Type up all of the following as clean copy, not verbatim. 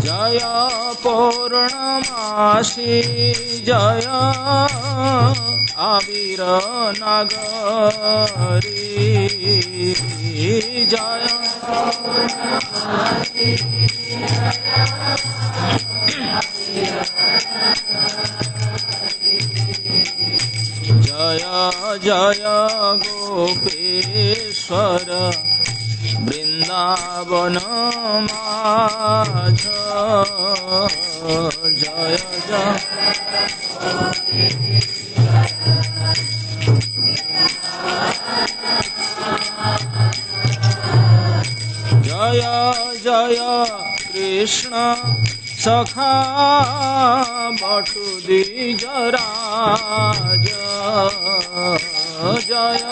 जय पौर्णमासी जय आविर नगरी जय जय जय गोपेश्वर वृंदावन माझ जय जय जय जय कृष्ण सखा बटु द्विजराज जय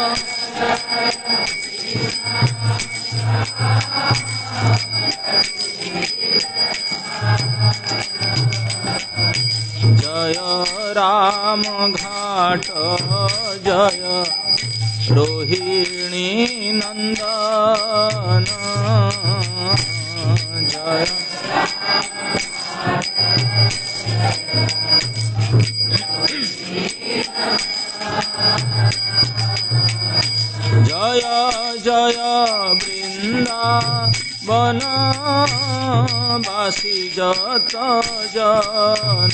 जय राम घाट जय रोहिणी नंदन जय जय जय वृंदावन वासी जत जन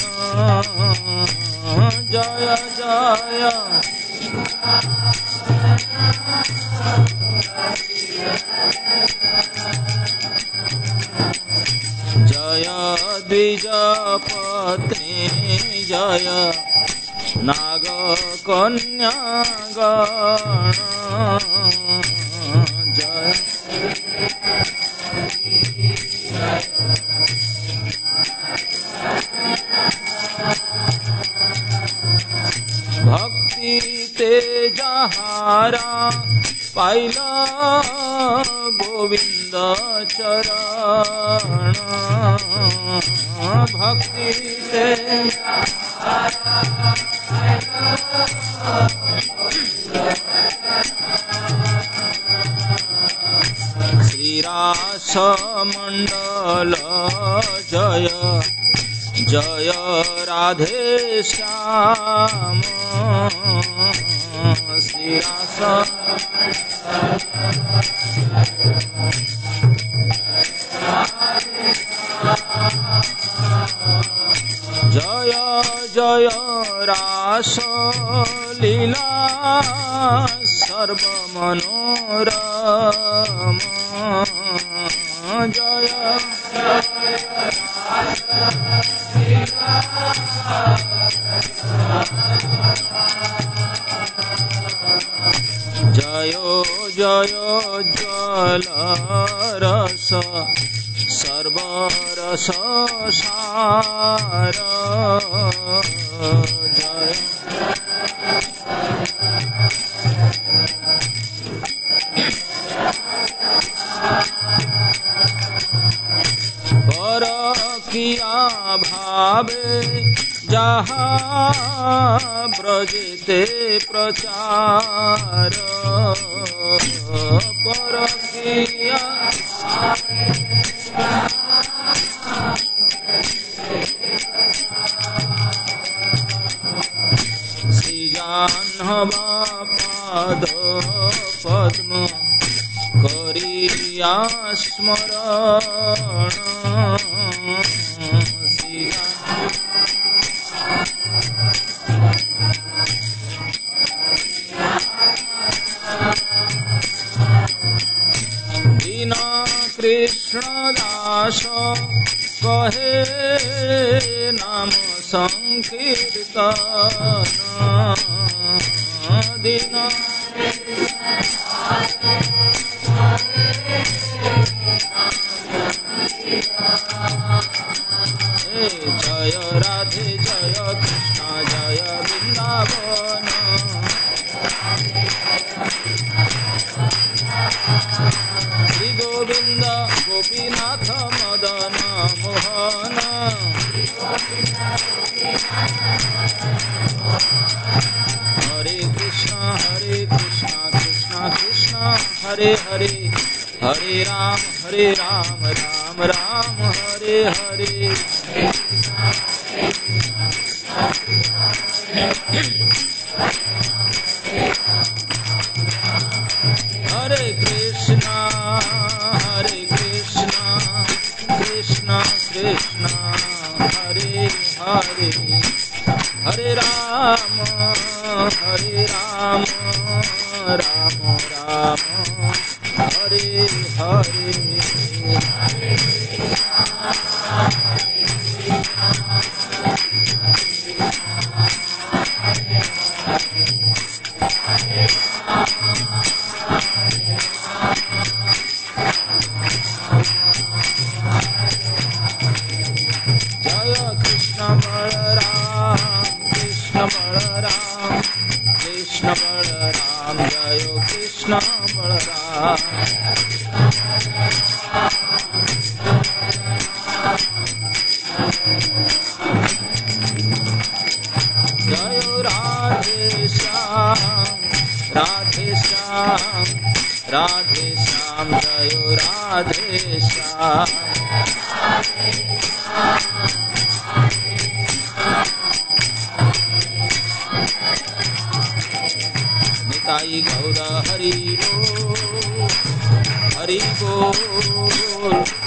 जय जय जय द्विज पत्नी जय नाग कन्या गण जय भक्ति तेजहारा पाइला गोविंद चरण भक्ति तेजहारा श्रीरास मंडल जय जय राधे श्याम श्रीरास जय जय रास लीला सर्व मनोरम जय जय जय जल रस सर्वरस सार जय पर किया भावे जहाँ ब्रजते प्रचार पर किया श्री जाह्नवा पाद पद्म करिया स्मरण दीना कृष्ण दास कहे नाम संकीर्तन दीना जय राधे जय कृष्ण जय वृंदावन श्री गोविंद गोपीनाथ मदन मोहन हरे कृष्ण हरे हरे, हरे राम राम राम हरे हरे। हरे कृष्णा कृष्णा कृष्णा हरे हरे, हरे राम राम राम हरे हरे। जय कृष्ण बलराम कृष्ण बलराम कृष्ण बलराम, जय कृष्ण बलराम। जय राधे श्याम राधे श्याम राधे श्याम, जय राधे श्याम। निताई गौर हरि बोल, हरि बोल,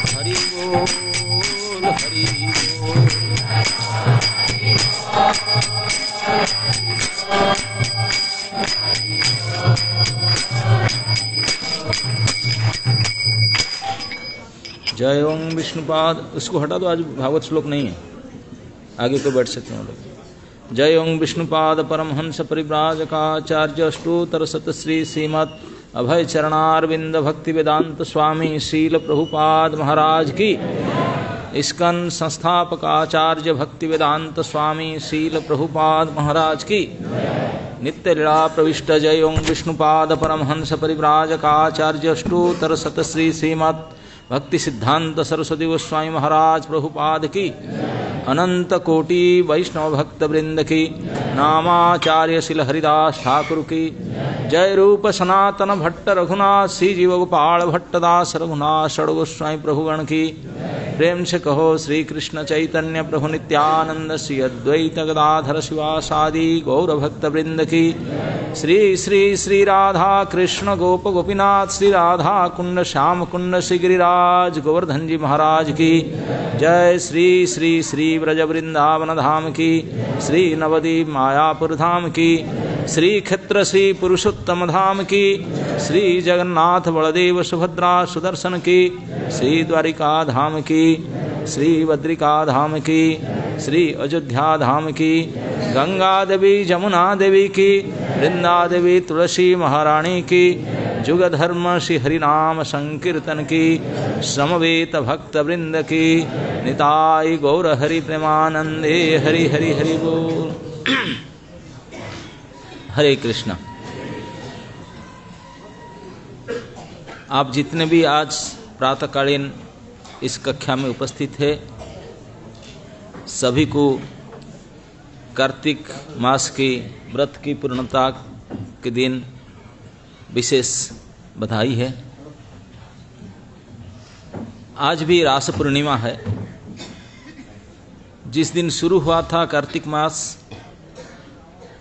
हरि बोल, हरि बोल। जय ओम विष्णुपाद। उसको हटा दो, आज भागवत श्लोक नहीं है, आगे को बैठ सकते हैं लोग। जय ओम विष्णुपाद परमहंस परिव्राजकाचार्य अष्टोत्तर शतश्री श्रीमद अभय चरणारविंद भक्ति वेदांत स्वामी शील प्रभुपाद महाराज की। इस्कन संस्थापक आचार्य भक्ति वेदांत स्वामी शील प्रभुपाद महाराज की। नित्य लीला प्रविष्ट जय ओम विष्णुपाद परमहंस परिव्राजकाचार्य अष्टोत्तर शतश्री श्रीमद भक्ति सिद्धांत सरस्वती गोस्वामी महाराज प्रभुपाद की। अनंत कोटि वैष्णव भक्त वृंद की। नामाचार्य शिल हरिदास ठाकुर की। जय रूप सनातन भट्ट रघुनाथ श्री जीव गोपाल भट्टदास रघुनाथ षड गोस्वामी प्रभुगण की। प्रेम से कहो श्री कृष्ण चैतन्य प्रभु नित्यानंद श्री अद्वैत गदाधर शिवासादि गौर भक्त वृंद की। श्री श्री श्री राधा कृष्ण गोप गोपीनाथ श्री राधा कुंड श्याम कुंड श्री गिरिराज गोवर्धन जी महाराज की। जय श्री श्री श्री ब्रज वृंदावन धाम की। श्री नवदीप मायापुर धाम की। श्री क्षेत्र श्री पुरुषोत्तम धाम की। श्री जगन्नाथ बलदेव सुभद्रा सुदर्शन की। श्री द्वारिका धाम की। श्री बद्रिका धाम की। श्री अयोध्या धाम की। गंगा देवी जमुना देवी की। वृंदा देवी तुलसी महारानी की। जुग धर्म श्री हरिनाम संकीर्तन की। समवेत भक्त वृंद की। निताई गौर हरि प्रेमानंदे हरि हरि हरि बोल। हरे कृष्णा। आप जितने भी आज प्रातःकालीन इस कक्षा में उपस्थित है, सभी को कार्तिक मास की व्रत की पूर्णता के दिन विशेष बधाई है। आज भी रास पूर्णिमा है। जिस दिन शुरू हुआ था कार्तिक मास,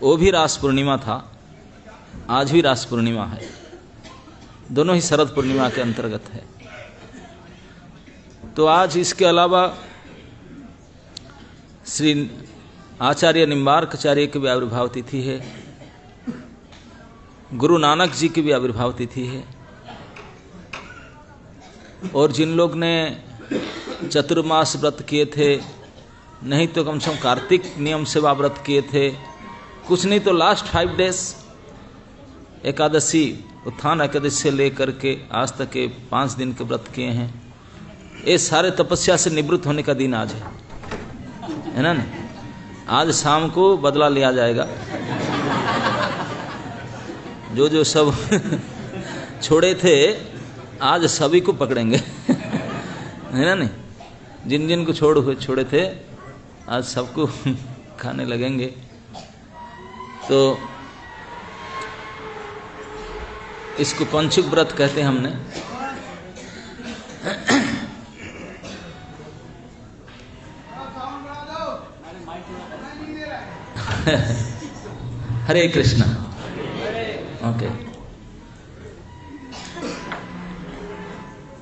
वो भी रास पूर्णिमा था। आज भी रास पूर्णिमा है। दोनों ही शरद पूर्णिमा के अंतर्गत है। तो आज इसके अलावा श्री आचार्य निम्बार्काचार्य की भी आविर्भाव तिथि है। गुरु नानक जी की भी आविर्भाव तिथि है। और जिन लोग ने चतुर्मास व्रत किए थे, नहीं तो कम से कम कार्तिक नियम सेवा व्रत किए थे, कुछ नहीं तो लास्ट 5 डेज एकादशी उत्थान एकादशी से लेकर के आज तक के 5 दिन के व्रत किए हैं। ये सारे तपस्या से निवृत्त होने का दिन आज है ना। आज शाम को बदला लिया जाएगा। जो जो सब छोड़े थे आज सभी को पकड़ेंगे, है ना। नहीं, जिन जिन को छोड़े थे आज सबको खाने लगेंगे। तो इसको पंचुक व्रत कहते हैं हमने। हरे कृष्णा। ओके,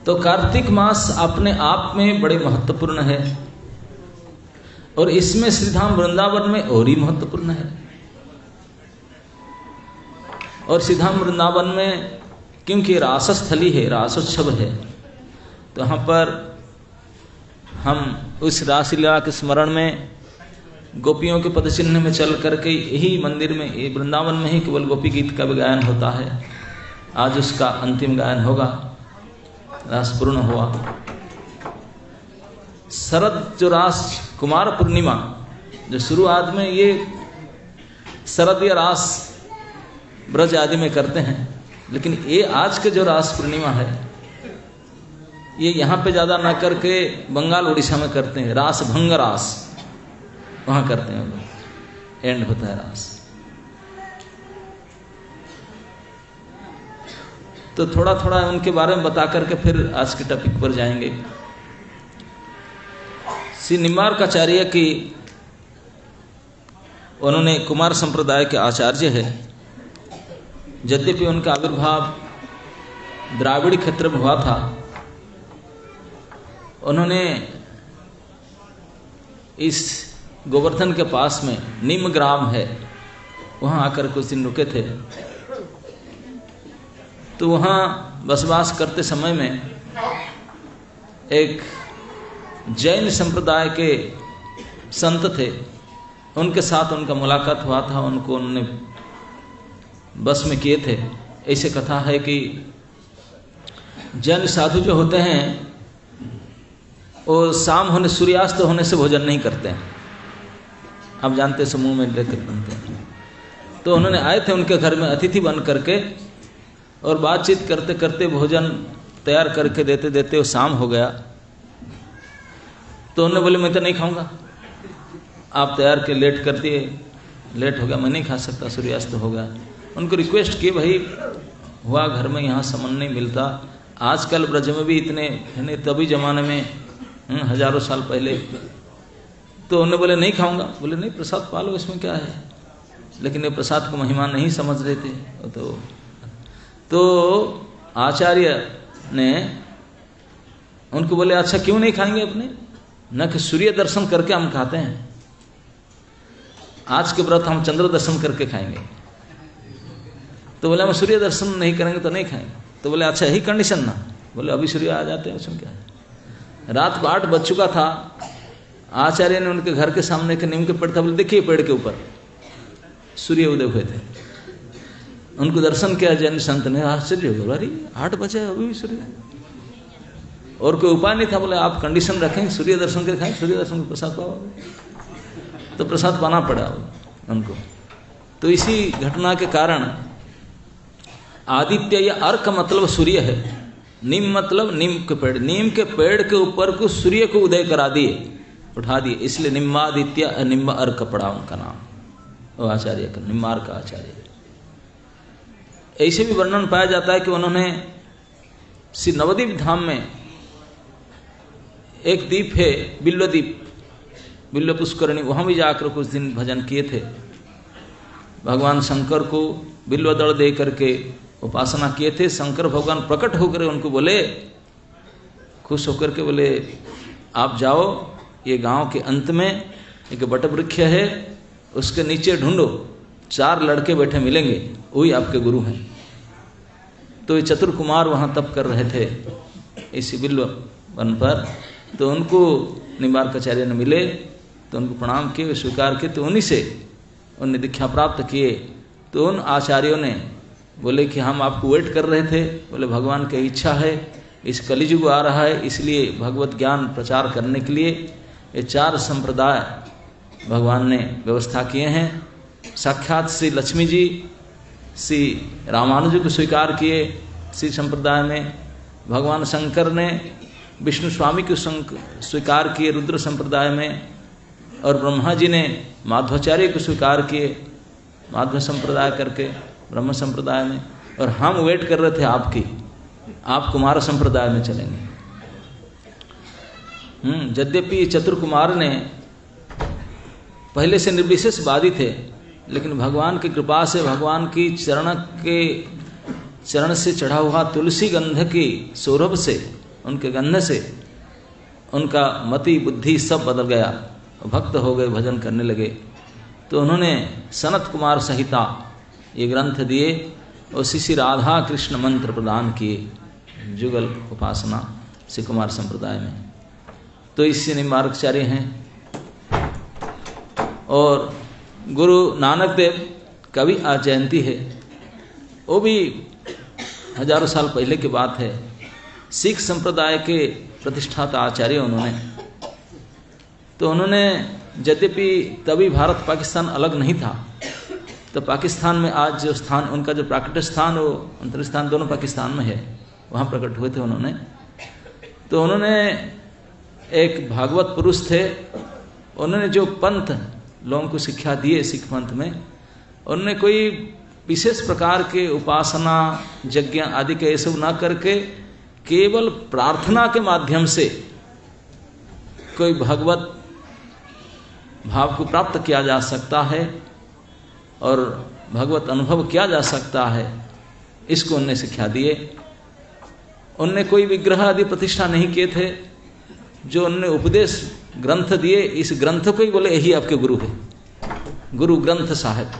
तो कार्तिक मास अपने आप में बड़े महत्वपूर्ण है और इसमें श्रीधाम वृंदावन में और ही महत्वपूर्ण है। और श्रीधाम वृंदावन में क्योंकि रासस्थली है, रासोत्सव है, तो यहाँ पर हम उस रासलीला के स्मरण में गोपियों के पद चिन्ह में चल करके यही मंदिर में, वृंदावन में ही केवल गोपी गीत का भी गायन होता है। आज उसका अंतिम गायन होगा, रास पूर्ण हुआ। शरद जो रास कुमार पूर्णिमा जो शुरुआत में ये शरदीय रास ब्रज आदि में करते हैं, लेकिन ये आज के जो रास पूर्णिमा है ये यहाँ पे ज़्यादा ना करके बंगाल उड़ीसा में करते हैं। रास भंग रास वहाँ करते हैं, एंड होता है रास। तो थोड़ा थोड़ा उनके बारे में बता करके फिर आज के टॉपिक पर जाएंगे। श्री निम्बार्काचार्य की, उन्होंने कुमार संप्रदाय के आचार्य है। यद्यपि उनका आविर्भाव द्राविड़ क्षेत्र में हुआ था, उन्होंने इस गोवर्धन के पास में निम ग्राम है, वहाँ आकर कुछ दिन रुके थे। तो वहाँ बसवास करते समय में एक जैन संप्रदाय के संत थे, उनके साथ उनका मुलाकात हुआ था। उनको उन्होंने बस में किए थे। ऐसे कथा है कि जैन साधु जो होते हैं वो शाम होने, सूर्यास्त होने से भोजन नहीं करते हैं। आप जानते, समूह में लेकर बनते हैं। तो उन्होंने आए थे उनके घर में अतिथि बन करके, और बातचीत करते करते भोजन तैयार करके देते देते वो शाम हो गया। तो उन्होंने बोले मैं तो नहीं खाऊंगा, आप तैयार के लेट कर दिए, लेट हो गया, मैं नहीं खा सकता, सूर्यास्त हो गया। उनको रिक्वेस्ट की, भाई हुआ घर में, यहाँ सामान नहीं मिलता। आजकल ब्रज में भी इतने है, तभी जमाने में हजारों साल पहले। तो उन्होंने बोले नहीं खाऊंगा। बोले नहीं, प्रसाद पालो, इसमें क्या है। लेकिन ये प्रसाद को महिमा नहीं समझ रहे थे। तो आचार्य ने उनको बोले अच्छा क्यों नहीं खाएंगे अपने, न कि सूर्य दर्शन करके हम खाते हैं, आज के व्रत हम चंद्र दर्शन करके खाएंगे। तो बोले हम सूर्य दर्शन नहीं करेंगे तो नहीं खाएंगे। तो बोले अच्छा यही कंडीशन ना। बोले अभी सूर्य आ जाते हैं, उसमें क्या है। रात 8 बज चुका था। आचार्य ने उनके घर के सामने के नीम के पेड़ था, बोले देखिए पेड़ के ऊपर सूर्य उदय हुए थे। उनको दर्शन किया जैन संत ने, आश्चर्य हो गया, अरे 8 बजे अभी भी सूर्य। और कोई उपाय नहीं था। बोले आप कंडीशन रखें, सूर्य दर्शन के खाएं, सूर्य दर्शन के प्रसाद पाओ। तो प्रसाद पाना पड़ा उनको। तो इसी घटना के कारण आदित्य या अर्क मतलब सूर्य है, नीम मतलब नीम के पेड़, नीम के पेड़ के ऊपर को सूर्य को उदय करा दिए, उठा दिए, इसलिए निम्बादित्य निम्ब अर्क पड़ा उनका नाम, वो आचार्य का, निम्बार्क आचार्य। ऐसे भी वर्णन पाया जाता है कि उन्होंने श्री नवद्वीप धाम में एक द्वीप है बिल्व द्वीप, बिल्व पुष्करणी, वहाँ भी जाकर कुछ दिन भजन किए थे। भगवान शंकर को बिल्व दल दे करके उपासना किए थे। शंकर भगवान प्रकट होकर उनको बोले, खुश होकर के बोले आप जाओ, ये गांव के अंत में एक बट वृक्ष है, उसके नीचे ढूंढो, 4 लड़के बैठे मिलेंगे, वही आपके गुरु हैं। तो ये चतुर कुमार वहाँ तप कर रहे थे इसी बिल्व वन पर। तो उनको निम्बार्काचार्य ने मिले, तो उनको प्रणाम किए, स्वीकार किए। तो उन्हीं से उन्होंने दीक्षा प्राप्त किए। तो उन आचार्यों ने बोले कि हम आपको वेट कर रहे थे। बोले भगवान की इच्छा है, इस कलियुग आ रहा है, इसलिए भगवत ज्ञान प्रचार करने के लिए ये 4 संप्रदाय भगवान ने व्यवस्था किए हैं। साक्षात श्री लक्ष्मी जी श्री रामानुज को स्वीकार किए श्री संप्रदाय में, भगवान शंकर ने विष्णु स्वामी को स्वीकार किए रुद्र संप्रदाय में, और ब्रह्मा जी ने माध्वाचार्य को स्वीकार किए माध्व संप्रदाय करके ब्रह्म संप्रदाय में। और हम वेट कर रहे थे आपकी, आप कुमार संप्रदाय में चलेंगे। यद्यपि चतुर कुमार ने पहले से निर्विशेषवादी थे, लेकिन भगवान की कृपा से, भगवान की चरण से चढ़ा हुआ तुलसी गंध की सौरभ से, उनके गंध से उनका मति बुद्धि सब बदल गया, भक्त हो गए, भजन करने लगे। तो उन्होंने सनत कुमार संहिता ये ग्रंथ दिए और श्री राधा कृष्ण मंत्र प्रदान किए, जुगल उपासना श्री कुमार संप्रदाय में। तो इससे निम्बार्कचार्य हैं। और गुरु नानक देव का भी आज जयंती है, वो भी हजारों साल पहले की बात है। सिख संप्रदाय के प्रतिष्ठाता आचार्य उन्होंने। तो उन्होंने, यद्यपि तभी भारत पाकिस्तान अलग नहीं था, तो पाकिस्तान में आज जो स्थान, उनका जो प्राकट स्थान, वो अंतर स्थान दोनों पाकिस्तान में है, वहाँ प्रकट हुए थे उन्होंने। तो उन्होंने एक भागवत पुरुष थे, उन्होंने जो पंथ लोगों को शिक्षा दिए सिख पंथ में, उन्होंने कोई विशेष प्रकार के उपासना यज्ञ आदि के ये सब ना करके केवल प्रार्थना के माध्यम से कोई भगवत भाव को प्राप्त किया जा सकता है और भगवत अनुभव किया जा सकता है, इसको उन्होंने शिक्षा दिए। उनने कोई विग्रह आदि प्रतिष्ठा नहीं किए थे। जो उन्होंने उपदेश ग्रंथ दिए, इस ग्रंथ को ही बोले यही आपके गुरु है, गुरु ग्रंथ साहिब।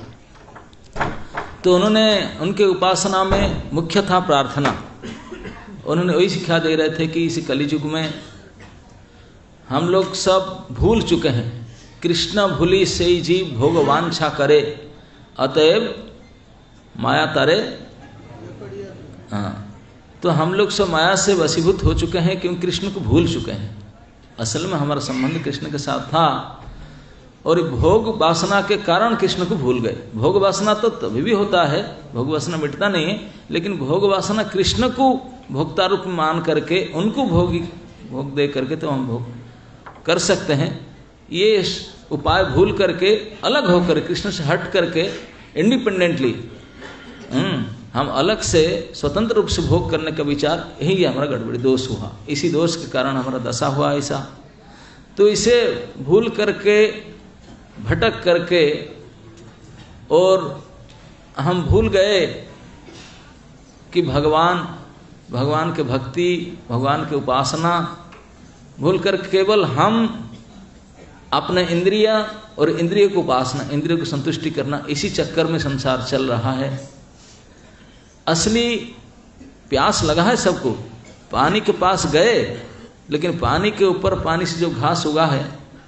तो उन्होंने, उनके उपासना में मुख्य था प्रार्थना। उन्होंने वही शिक्षा दे रहे थे कि इस कलियुग में हम लोग सब भूल चुके हैं, कृष्ण भूली से जीव भोग वांछा करे, अतएव माया तारे। हाँ, तो हम लोग सब माया से वशीभूत हो चुके हैं, क्योंकि कृष्ण को भूल चुके हैं। असल में हमारा संबंध कृष्ण के साथ था, और भोग वासना के कारण कृष्ण को भूल गए। भोग वासना तो तभी भी होता है, भोग वासना मिटता नहीं है, लेकिन भोग वासना कृष्ण को भोक्ता रूप मान करके, उनको भोग दे करके तो हम भोग कर सकते हैं। ये उपाय भूल करके, अलग होकर, कृष्ण से हट करके, इंडिपेंडेंटली हम अलग से स्वतंत्र रूप से भोग करने का विचार, यही हमारा गड़बड़ी दोष हुआ। इसी दोष के कारण हमारा दशा हुआ ऐसा। तो इसे भूल करके, भटक करके, और हम भूल गए कि भगवान के भक्ति, भगवान के उपासना भूल कर केवल हम अपने इंद्रिया और इंद्रिय को उपासना, इंद्रिय को संतुष्टि करना, इसी चक्कर में संसार चल रहा है। असली प्यास लगा है सबको, पानी के पास गए, लेकिन पानी के ऊपर, पानी से जो घास उगा है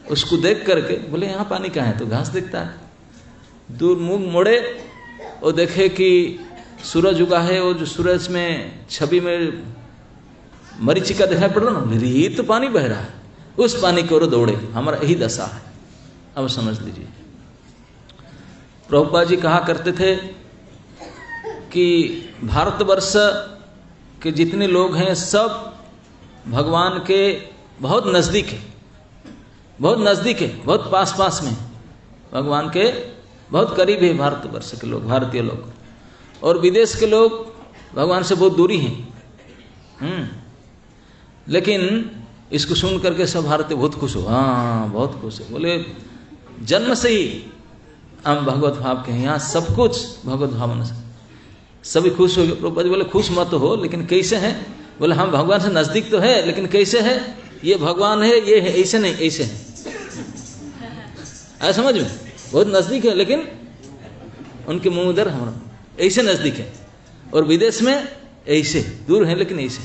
उसको देख करके बोले यहाँ पानी कहाँ है, तो घास दिखता है। दूर मुंह मोड़े और देखे कि सूरज उगा है, और जो सूरज में छवि में मरीचिका दिखाई पड़ रहा ना, ये तो पानी बह रहा है, उस पानी की ओर दौड़े। हमारा यही दशा है। अब समझ लीजिए, प्रभुपाद जी कहा करते थे कि भारतवर्ष के जितने लोग हैं सब भगवान के बहुत नज़दीक है, बहुत नज़दीक है, बहुत पास पास में, भगवान के बहुत करीब है भारतवर्ष के लोग, भारतीय लोग। और विदेश के लोग भगवान से बहुत दूरी हैं। लेकिन इसको सुन करके सब भारतीय बहुत खुश हो, हाँ बहुत खुश है, बोले जन्म से ही हम भगवत भाव के हैं, यहाँ सब कुछ भगवत भावना से सभी खुश हो गए। प्रभुपाद बोले खुश मत हो, लेकिन कैसे हैं? बोले हम भगवान से नजदीक तो है, लेकिन कैसे है? ये भगवान है, ये है, ऐसे नहीं, ऐसे है। आया समझ में? बहुत नजदीक है, लेकिन उनके मुंह उधर, हमारा ऐसे नजदीक है। और विदेश में ऐसे दूर है, लेकिन ऐसे।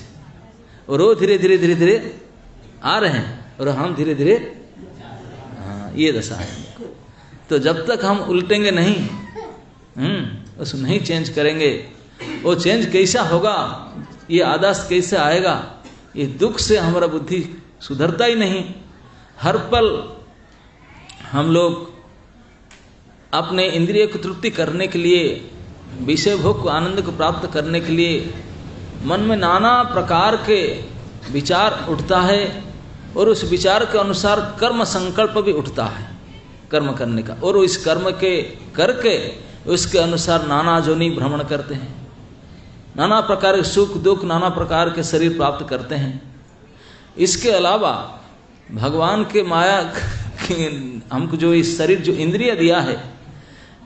और वो धीरे धीरे धीरे धीरे आ रहे हैं, और हम धीरे धीरे, हाँ ये दशा है। तो जब तक हम उल्टेंगे नहीं, उसको नहीं चेंज करेंगे, वो चेंज कैसा होगा, ये आदर्श कैसे आएगा? ये दुख से हमारा बुद्धि सुधरता ही नहीं। हर पल हम लोग अपने इंद्रिय को तृप्ति करने के लिए, विषय भोग को, आनंद को प्राप्त करने के लिए मन में नाना प्रकार के विचार उठता है, और उस विचार के अनुसार कर्म संकल्प भी उठता है, कर्म करने का। और इस कर्म के करके उसके अनुसार नाना जोनि भ्रमण करते हैं। नाना प्रकार के सुख दुख, नाना प्रकार के शरीर प्राप्त करते हैं। इसके अलावा भगवान के माया हमको जो इस शरीर जो इंद्रिय दिया है,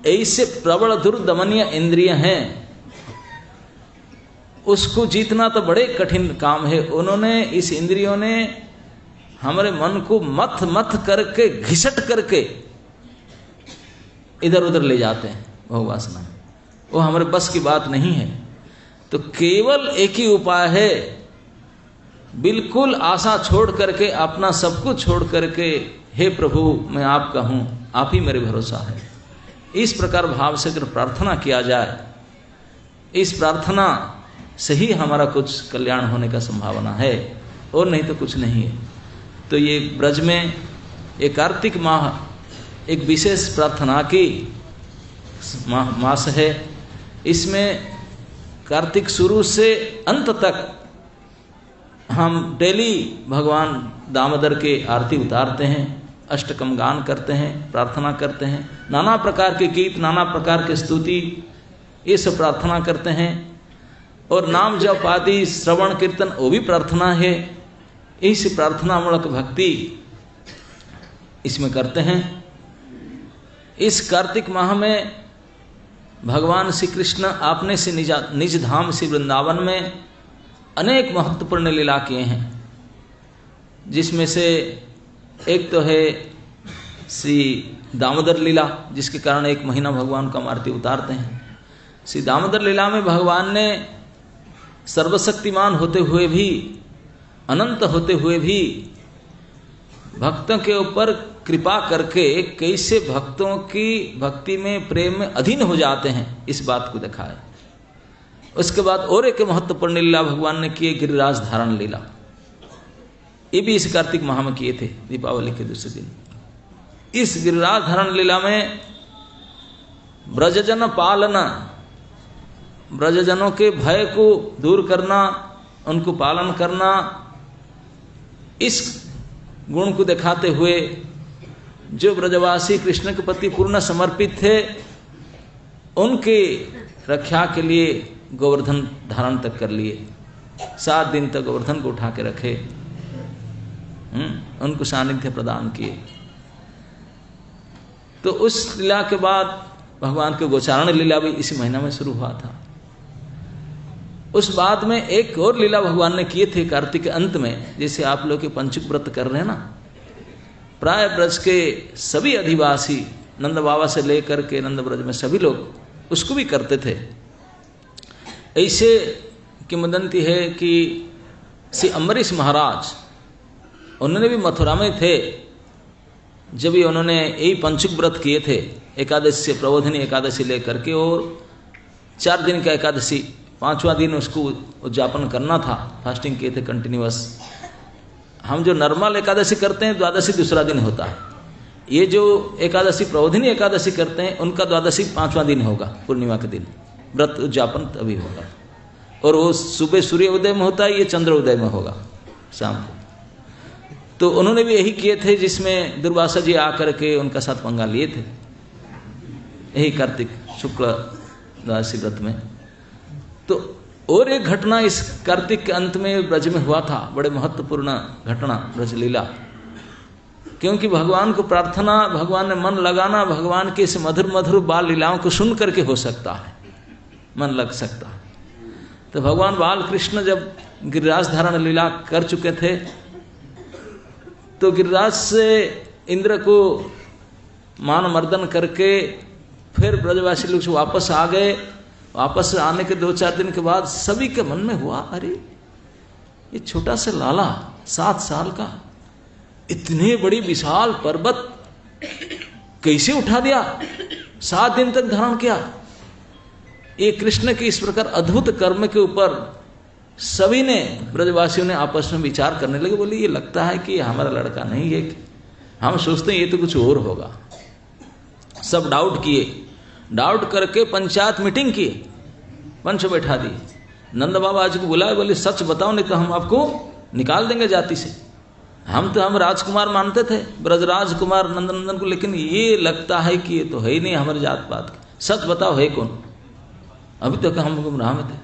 ऐसे प्रबल दुर्दमनीय इंद्रिय हैं, उसको जीतना तो बड़े कठिन काम है। उन्होंने, इस इंद्रियों ने हमारे मन को मथ मथ करके, घिसट करके इधर उधर ले जाते हैं भोगवासना। वो हमारे बस की बात नहीं है। तो केवल एक ही उपाय है, बिल्कुल आशा छोड़ करके, अपना सब कुछ छोड़ करके, हे प्रभु मैं आपका हूं, आप ही मेरे भरोसा है। इस प्रकार भाव से अगर प्रार्थना किया जाए, इस प्रार्थना से ही हमारा कुछ कल्याण होने का संभावना है, और नहीं तो कुछ नहीं है। तो ये ब्रज में एक कार्तिक माह एक विशेष प्रार्थना की मास है। इसमें कार्तिक शुरू से अंत तक हम डेली भगवान दामोदर के आरती उतारते हैं, अष्टकम गान करते हैं, प्रार्थना करते हैं, नाना प्रकार के गीत, नाना प्रकार के स्तुति, ये सब प्रार्थना करते हैं। और नाम जप आदि श्रवण कीर्तन वो भी प्रार्थना है। इस प्रार्थना मूलक भक्ति इसमें करते हैं। इस कार्तिक माह में भगवान श्री कृष्ण आपने से निज धाम श्री वृंदावन में अनेक महत्वपूर्ण लीला किए हैं, जिसमें से एक तो है श्री दामोदर लीला, जिसके कारण एक महीना भगवान का आरती उतारते हैं। श्री दामोदर लीला में भगवान ने सर्वशक्तिमान होते हुए भी, अनंत होते हुए भी भक्तों के ऊपर कृपा करके कैसे भक्तों की भक्ति में, प्रेम में अधीन हो जाते हैं, इस बात को दिखाया। उसके बाद और एक महत्वपूर्ण लीला भगवान ने किए, गिरिराज धारण लीला। ये भी इस कार्तिक माह में किए थे, दीपावली के दूसरे दिन। इस गिरिराज धारण लीला में ब्रजजन पालना, ब्रजजनों के भय को दूर करना, उनको पालन करना, इस गुण को दिखाते हुए जो ब्रजवासी कृष्ण के प्रति पूर्ण समर्पित थे, उनके रक्षा के लिए गोवर्धन धारण तक कर लिए। 7 दिन तक गोवर्धन को उठा के रखे, उनको सानिध्य प्रदान किए। तो उस लीला के बाद भगवान के गोचारण लीला भी इसी महीना में शुरू हुआ था। उस बाद में एक और लीला भगवान ने किए थे कार्तिक के अंत में, जैसे आप लोग के पंचुक व्रत कर रहे हैं ना, प्राय ब्रज के सभी अधिवासी, नंद बाबा से लेकर के नंद ब्रज में सभी लोग उसको भी करते थे। ऐसे किंवदंती है कि श्री अम्बरीश महाराज, उन्होंने भी मथुरा में थे जब भी उन्होंने यही पंचुक व्रत किए थे, एकादशी से प्रबोधिनी एकादशी लेकर के, और 4 दिन का एकादशी, 5वां दिन उसको उद्यापन करना था, फास्टिंग किए थे कंटिन्यूअस। हम जो नॉर्मल एकादशी करते हैं द्वादशी दूसरा दिन होता है, ये जो एकादशी प्रबोधिनी एकादशी करते हैं उनका द्वादशी 5वां दिन होगा, पूर्णिमा के दिन व्रत उद्यापन तभी होगा। और वो सुबह सूर्य उदय में होता है, ये चंद्र उदय में होगा शाम को। तो उन्होंने भी यही किए थे, जिसमें दुर्वासा जी आकर के उनका साथ पंगा लिए थे, यही कार्तिक शुक्ल द्वादशी व्रत में। तो और एक घटना इस कार्तिक के अंत में ब्रज में हुआ था, बड़े महत्वपूर्ण घटना ब्रज लीला। क्योंकि भगवान को प्रार्थना, भगवान में मन लगाना, भगवान के इस मधुर मधुर बाल लीलाओं को सुन करके हो सकता है, मन लग सकता है। तो भगवान बाल कृष्ण जब गिरिराज धारण लीला कर चुके थे, तो गिरिराज से इंद्र को मान मर्दन करके फिर ब्रजवासी लोग वापस आ गए। वापस आने के 2-4 दिन के बाद सभी के मन में हुआ, अरे ये छोटा सा लाला 7 साल का इतने बड़ी विशाल पर्वत कैसे उठा दिया, 7 दिन तक धारण किया। ये कृष्ण के इस प्रकार अद्भुत कर्म के ऊपर सभी ने, ब्रजवासियों ने आपस में विचार करने लगे। बोले ये लगता है कि हमारा लड़का नहीं है, हम सोचते हैं ये तो कुछ और होगा। सब डाउट किए, डाउट करके पंचायत मीटिंग की, पंच बैठा दी। नंद बाबा जी को बुलाए, बोले सच बताओ नहीं तो हम आपको निकाल देंगे जाति से। हम राजकुमार मानते थे, ब्रजराज कुमार नंदनंदन को, लेकिन ये लगता है कि ये तो है ही नहीं हमारे जात पात के। सच बताओ है कौन? अभी तक हम गुमराह में थे।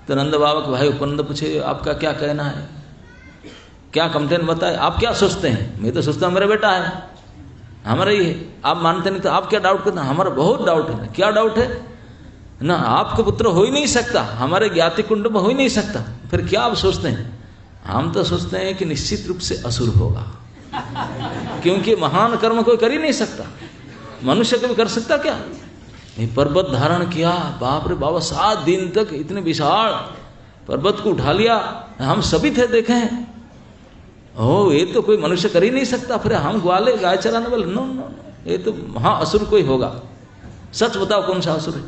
तो नंद बाबा के भाई उपनंद पूछे आपका क्या कहना है, क्या कंप्लेन बताए, आप क्या सोचते हैं? मैं तो सोचता हूँ मेरा बेटा है, हमारा ही है, आप मानते नहीं तो आप क्या डाउट करते हैं? हमारा बहुत डाउट है। क्या डाउट है ना? आपका पुत्र हो ही नहीं सकता, हमारे ज्ञाति कुंड में हो ही नहीं सकता, फिर क्या आप सोचते हैं? हम तो सोचते हैं कि निश्चित रूप से असुर होगा, क्योंकि महान कर्म कोई कर ही नहीं सकता, मनुष्य कभी कर सकता क्या? ये पर्वत धारण किया, बाप रे बाबा 7 दिन तक इतने विशाल पर्वत को उठा लिया, हम सभी थे देखे हैं। ओ ये तो कोई मनुष्य कर ही नहीं सकता, फिर हम ग्वाले गाय चराने वाले, नो नो नो, ये तो महा असुर कोई होगा। सच बताओ कौन सा असुर है?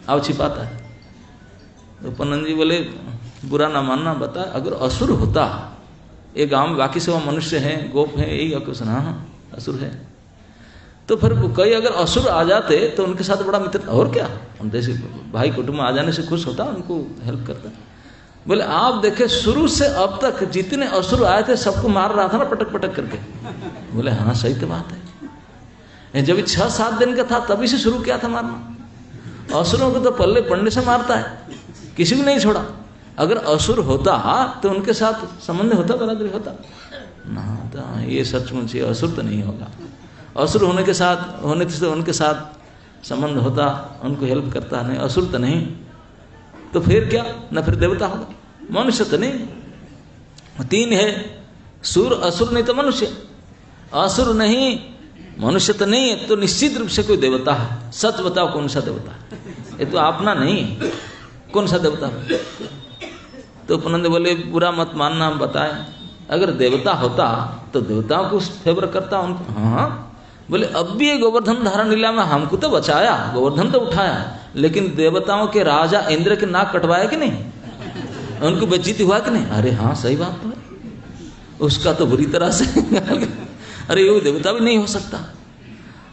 आप छिपाता है। तो पन्नन जी बोले बुरा ना मानना, बता अगर असुर होता ये गांव में बाकी सब मनुष्य हैं, गोप हैं, यही आपको सुना, हाँ असुर है। तो फिर कई अगर असुर आ जाते तो उनके साथ बड़ा मित्र, और क्या, हम जैसे भाई कुटुंब आ जाने से खुश होता, उनको हेल्प करता। बोले आप देखे शुरू से अब तक जितने असुर आए थे सबको मार रहा था ना पटक पटक करके। बोले हाँ सही तो बात है, जब 6-7 दिन का था तभी से शुरू किया था मारना। असुरों को तो पल्ले पड़ने से मारता है, किसी को नहीं छोड़ा। अगर असुर होता तो उनके साथ संबंध होता, बराबरी होता ना, तो ये सचमुच ये असुर तो नहीं होगा। असुर होने से उनके साथ संबंध होता, उनको हेल्प करता, नहीं असुर तो नहीं। तो फिर क्या, न फिर देवता होगा, मनुष्य तो नहीं। 3 है, सुर असुर नहीं तो मनुष्य, असुर नहीं मनुष्य तो नहीं है, तो निश्चित रूप से कोई देवता है। सच बताओ कौन सा देवता है? ये तो अपना नहीं है, कौन सा देवता है? तो उपनंद बोले बुरा मत मानना, हम बताए अगर देवता होता तो देवताओं को फेवर करता उनको। हाँ बोले अब भी ये गोवर्धन धारण लीला में हमको तो बचाया, गोवर्धन तो उठाया, लेकिन देवताओं के राजा इंद्र के नाक कटवाया कि नहीं, उनको बेइज्जती हुआ कि नहीं? अरे हाँ सही बात तो है, उसका तो बुरी तरह से अरे ये देवता भी नहीं हो सकता,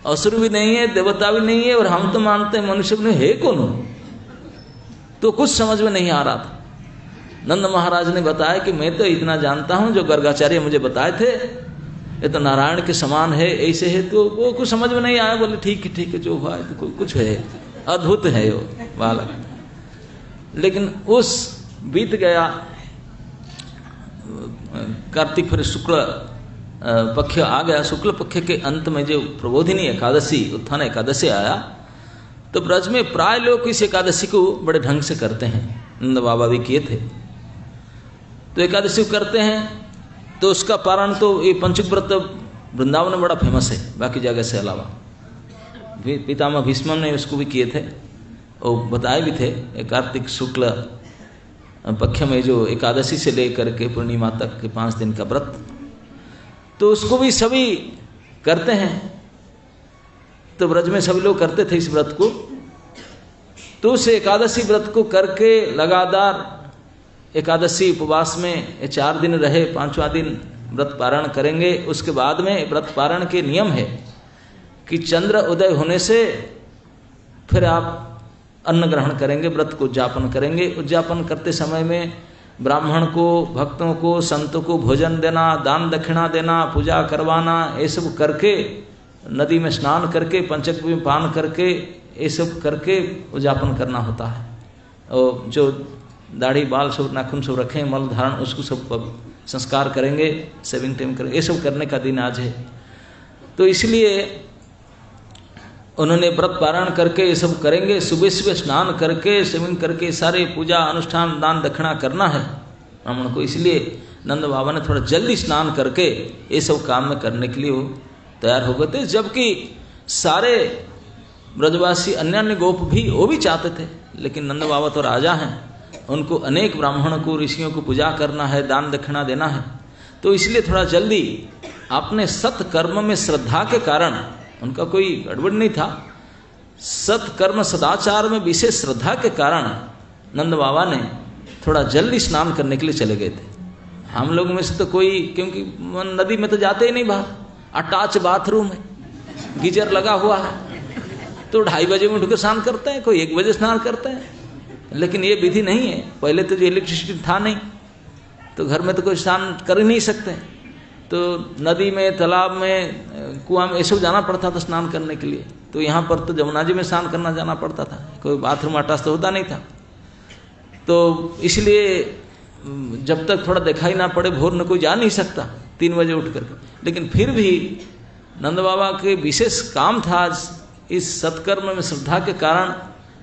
असुर भी नहीं है, देवता भी नहीं है, और हम तो मानते हैं मनुष्य भी नहीं है, कौन हो? तो कुछ समझ में नहीं आ रहा था। नंद महाराज ने बताया कि मैं तो इतना जानता हूं, जो गर्गाचार्य मुझे बताए थे ये तो नारायण के समान है, ऐसे है, तो वो कुछ समझ में नहीं आया। बोले ठीक है जो हुआ है तो कुछ है, अद्भुत है वो बालक। लेकिन उस बीत गया कार्तिक, फिर शुक्ल पक्ष आ गया। शुक्ल पक्ष के अंत में जो प्रबोधिनी एकादशी, उत्थान एकादशी आया, तो ब्रज में प्राय लोग इस एकादशी को बड़े ढंग से करते हैं, नंद बाबा भी किए थे। तो एकादशी करते हैं तो उसका पारण तो ये पंचुक व्रत वृंदावन में बड़ा फेमस है, बाकी जगह से अलावा। पितामह भीष्म ने उसको भी किए थे, और बताए भी थे। कार्तिक शुक्ल पक्ष में जो एकादशी से लेकर के पूर्णिमा तक के 5 दिन का व्रत, तो उसको भी सभी करते हैं। तो ब्रज में सभी लोग करते थे इस व्रत को। तो उस एकादशी व्रत को करके लगातार एकादशी उपवास में 4 दिन रहे, 5वां दिन व्रत पारण करेंगे। उसके बाद में व्रत पारण के नियम है कि चंद्र उदय होने से फिर आप अन्न ग्रहण करेंगे, व्रत को उद्यापन करेंगे। उद्यापन करते समय में ब्राह्मण को, भक्तों को, संतों को भोजन देना, दान दक्षिणा देना, पूजा करवाना, ये सब करके, नदी में स्नान करके, पंचक में पान करके, ये सब करके उद्यापन करना होता है। और जो दाढ़ी बाल सब नाखून सब रखें, मल धारण, उसको सब संस्कार करेंगे, सेविंग टाइम करेंगे, ये सब करने का दिन आज है। तो इसलिए उन्होंने व्रत पारण करके ये सब करेंगे। सुबह सुबह स्नान करके, सेविंग करके, सारे पूजा अनुष्ठान दान दक्षिणा करना है ब्राह्मण को। इसलिए नंद बाबा ने थोड़ा जल्दी स्नान करके ये सब काम में करने के लिए वो तैयार हो गए थे। जबकि सारे ब्रजवासी अन्य अन्य गोप भी वो भी चाहते थे, लेकिन नंद बाबा तो राजा हैं, उनको अनेक ब्राह्मणों को, ऋषियों को पूजा करना है, दान दक्षिणा देना है। तो इसलिए थोड़ा जल्दी अपने सत्कर्म में श्रद्धा के कारण, उनका कोई गड़बड़ नहीं था, सत्कर्म सदाचार में विशेष श्रद्धा के कारण नंद बाबा ने थोड़ा जल्दी स्नान करने के लिए चले गए थे। हम लोग में से तो कोई, क्योंकि नदी में तो जाते ही नहीं बाहर, अटैच बाथरूम है, गीजर लगा हुआ है, तो 2:30 बजे में उठ के स्नान करते हैं, कोई 1 बजे स्नान करते हैं। लेकिन ये विधि नहीं है। पहले तो जो इलेक्ट्रिसिटी था नहीं, तो घर में तो कोई स्नान कर ही नहीं सकते, तो नदी में, तालाब में, कुआं में, ये सब जाना पड़ता था स्नान करने के लिए। तो यहाँ पर तो जमुना जी में स्नान करना जाना पड़ता था, कोई बाथरूम अटैच तो होता नहीं था। तो इसलिए जब तक थोड़ा दिखाई ना पड़े भोर में कोई जा नहीं सकता 3 बजे उठ करके। लेकिन फिर भी नंद बाबा के विशेष काम था आज इस सत्कर्म में श्रद्धा के कारण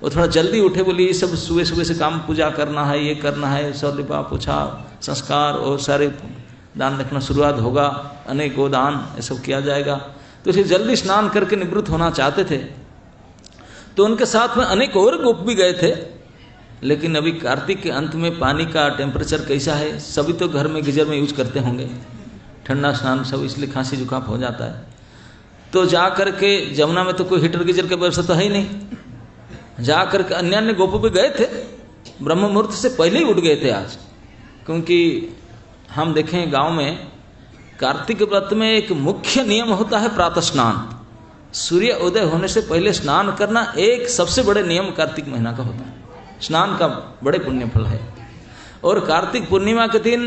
वो थोड़ा जल्दी उठे। बोली ये सब सुबह सुबह से काम, पूजा करना है, ये करना है, सब लिपा पोछा संस्कार और सारे दान रखना शुरुआत होगा, अनेक गोदान ये सब किया जाएगा। तो फिर जल्दी स्नान करके निवृत्त होना चाहते थे। तो उनके साथ में अनेक और गोप भी गए थे। लेकिन अभी कार्तिक के अंत में पानी का टेम्परेचर कैसा है, सभी तो घर में गीजर में यूज करते होंगे, ठंडा स्नान सब, इसलिए खांसी जुकाम हो जाता है। तो जा करके जमुना में तो कोई हीटर गीजर की व्यवस्था तो है ही नहीं। जा करके अन्य अन्य गोप भी गए थे, ब्रह्म मुहूर्त से पहले ही उठ गए थे आज। क्योंकि हम देखें गांव में कार्तिक व्रत में एक मुख्य नियम होता है प्रातः स्नान। सूर्य उदय होने से पहले स्नान करना एक सबसे बड़े नियम कार्तिक महीना का होता है। स्नान का बड़े पुण्य फल है। और कार्तिक पूर्णिमा के दिन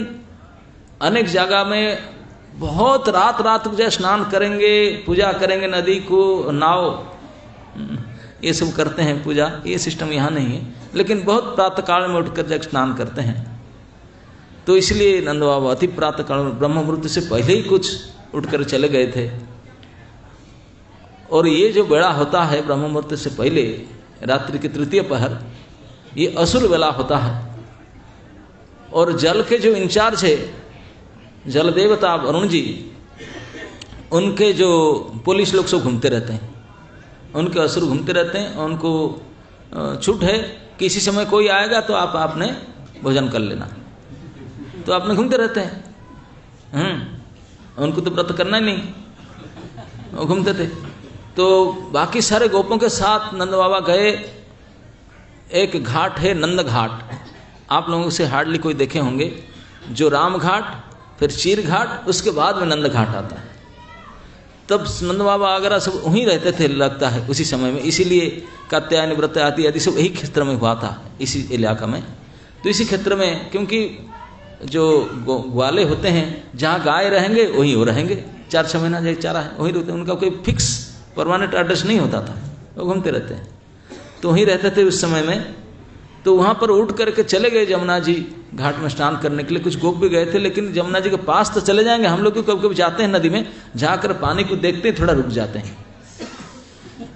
अनेक जगह में बहुत रात रात को स्नान करेंगे, पूजा करेंगे, नदी को नाव ये सब करते हैं पूजा। ये सिस्टम यहाँ नहीं है, लेकिन बहुत प्रातः काल में उठकर जब स्नान करते हैं। तो इसलिए नंद बाबा अति प्रातः काल में ब्रह्म मुहूर्त से पहले ही कुछ उठकर चले गए थे। और ये जो बेड़ा होता है ब्रह्म मुहूर्त से पहले, रात्रि के तृतीय पहर, ये असुर वेला होता है। और जल के जो इंचार्ज है, जल देवता वरुण जी, उनके जो पुलिस लोग सब घूमते रहते हैं, उनके असुर घूमते रहते हैं। उनको छूट है कि इसी समय कोई आएगा तो आपने भोजन कर लेना, तो आपने घूमते रहते हैं। उनको तो व्रत करना ही नहीं, वो घूमते थे। तो बाकी सारे गोपों के साथ नंद बाबा गए। एक घाट है नंद घाट, आप लोगों से हार्डली कोई देखे होंगे। जो राम घाट, फिर चीर घाट, उसके बाद में नंद घाट आता है। तब नंद बाबा वगैरह सब वहीं रहते थे लगता है उसी समय में, इसीलिए कात्यायनी व्रत आदि सब यही क्षेत्र में हुआ था, इसी इलाका में। तो इसी क्षेत्र में, क्योंकि जो ग्वाले होते हैं जहाँ गाय रहेंगे वहीं वो रहेंगे, 4-6 महीना जहाँ चारा है वहीं रहते हैं। उनका कोई फिक्स परमानेंट एड्रेस नहीं होता था, वो घूमते रहते हैं। तो वहीं रहते थे उस समय में। तो वहाँ पर उठ करके चले गए जमुना जी घाट में स्नान करने के लिए। कुछ गोप भी गए थे, लेकिन जमुना जी के पास तो चले जाएंगे। हम लोग कभी कभी जाते हैं नदी में, जाकर पानी को देखते थोड़ा रुक जाते हैं।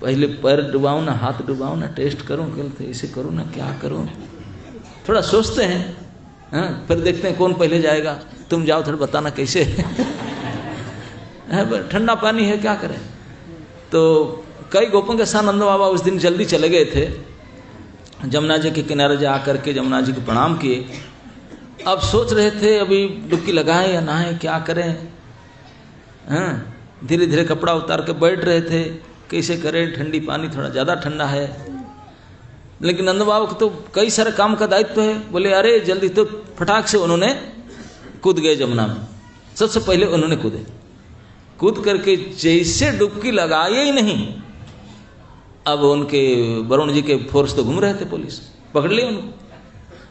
पहले पैर डुबाऊँ ना, हाथ डुबाऊँ ना, टेस्ट करूँ, कल ऐसे करूँ ना, क्या करूँ, थोड़ा सोचते हैं। हाँ, फिर देखते हैं कौन पहले जाएगा, तुम जाओ, थोड़ा बताना कैसे ठंडा पानी है, क्या करें। तो कई गोपों के साथ नंद बाबा उस दिन जल्दी चले गए थे। जमुना जी के किनारे जा करके जमुना जी को प्रणाम किए। अब सोच रहे थे अभी डुबकी लगाएं या नहाएं, क्या करें। हाँ, धीरे धीरे कपड़ा उतार के बैठ रहे थे, कैसे करें, ठंडी पानी थोड़ा ज़्यादा ठंडा है। लेकिन नंद बाबा को तो कई सारे काम का दायित्व है। बोले अरे जल्दी, तो फटाक से उन्होंने कूद गए जमुना में। सबसे पहले उन्होंने कूद करके जैसे डुबकी लगाए ही नहीं, अब उनके वरुण जी के फोर्स तो घूम रहे थे, पुलिस पकड़ लिए उनको,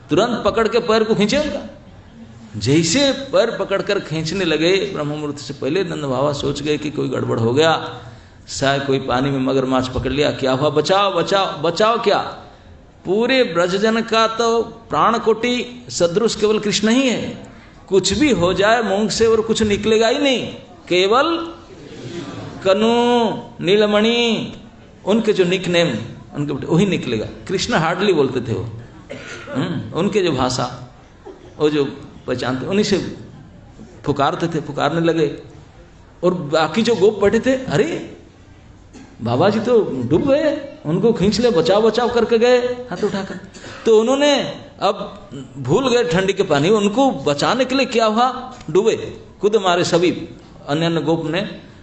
तुरंत पकड़ के पैर को खींचे उनका। जैसे पैर पकड़कर खींचने लगे ब्रह्म मुहूर्त से पहले, नंद बाबा सोच गए कि कोई गड़बड़ हो गया, शायद कोई पानी में मगरमच्छ पकड़ लिया, क्या हुआ, बचाओ बचाओ बचाओ। क्या पूरे ब्रजजन का तो प्राण कोटि सदृश केवल कृष्ण ही है। कुछ भी हो जाए मुंह से और कुछ निकलेगा ही नहीं, केवल कनु नीलमणि, उनके जो निक नेम उनके वही निकलेगा। कृष्ण हार्डली बोलते थे वो, उनके जो भाषा वो जो पहचानते उन्हीं से पुकारते थे, पुकारने लगे। और बाकी जो गोप बैठे थे, अरे बाबा जी तो डूब गए, उनको खींच ले, बचाव बचाव करके गए हाथ उठाकर। तो उन्होंने अब भूल गए ठंडी के पानी, उनको बचाने के लिए क्या हुआ, डूबे, कूद मारे सभी। अन्य अन्य गोप ने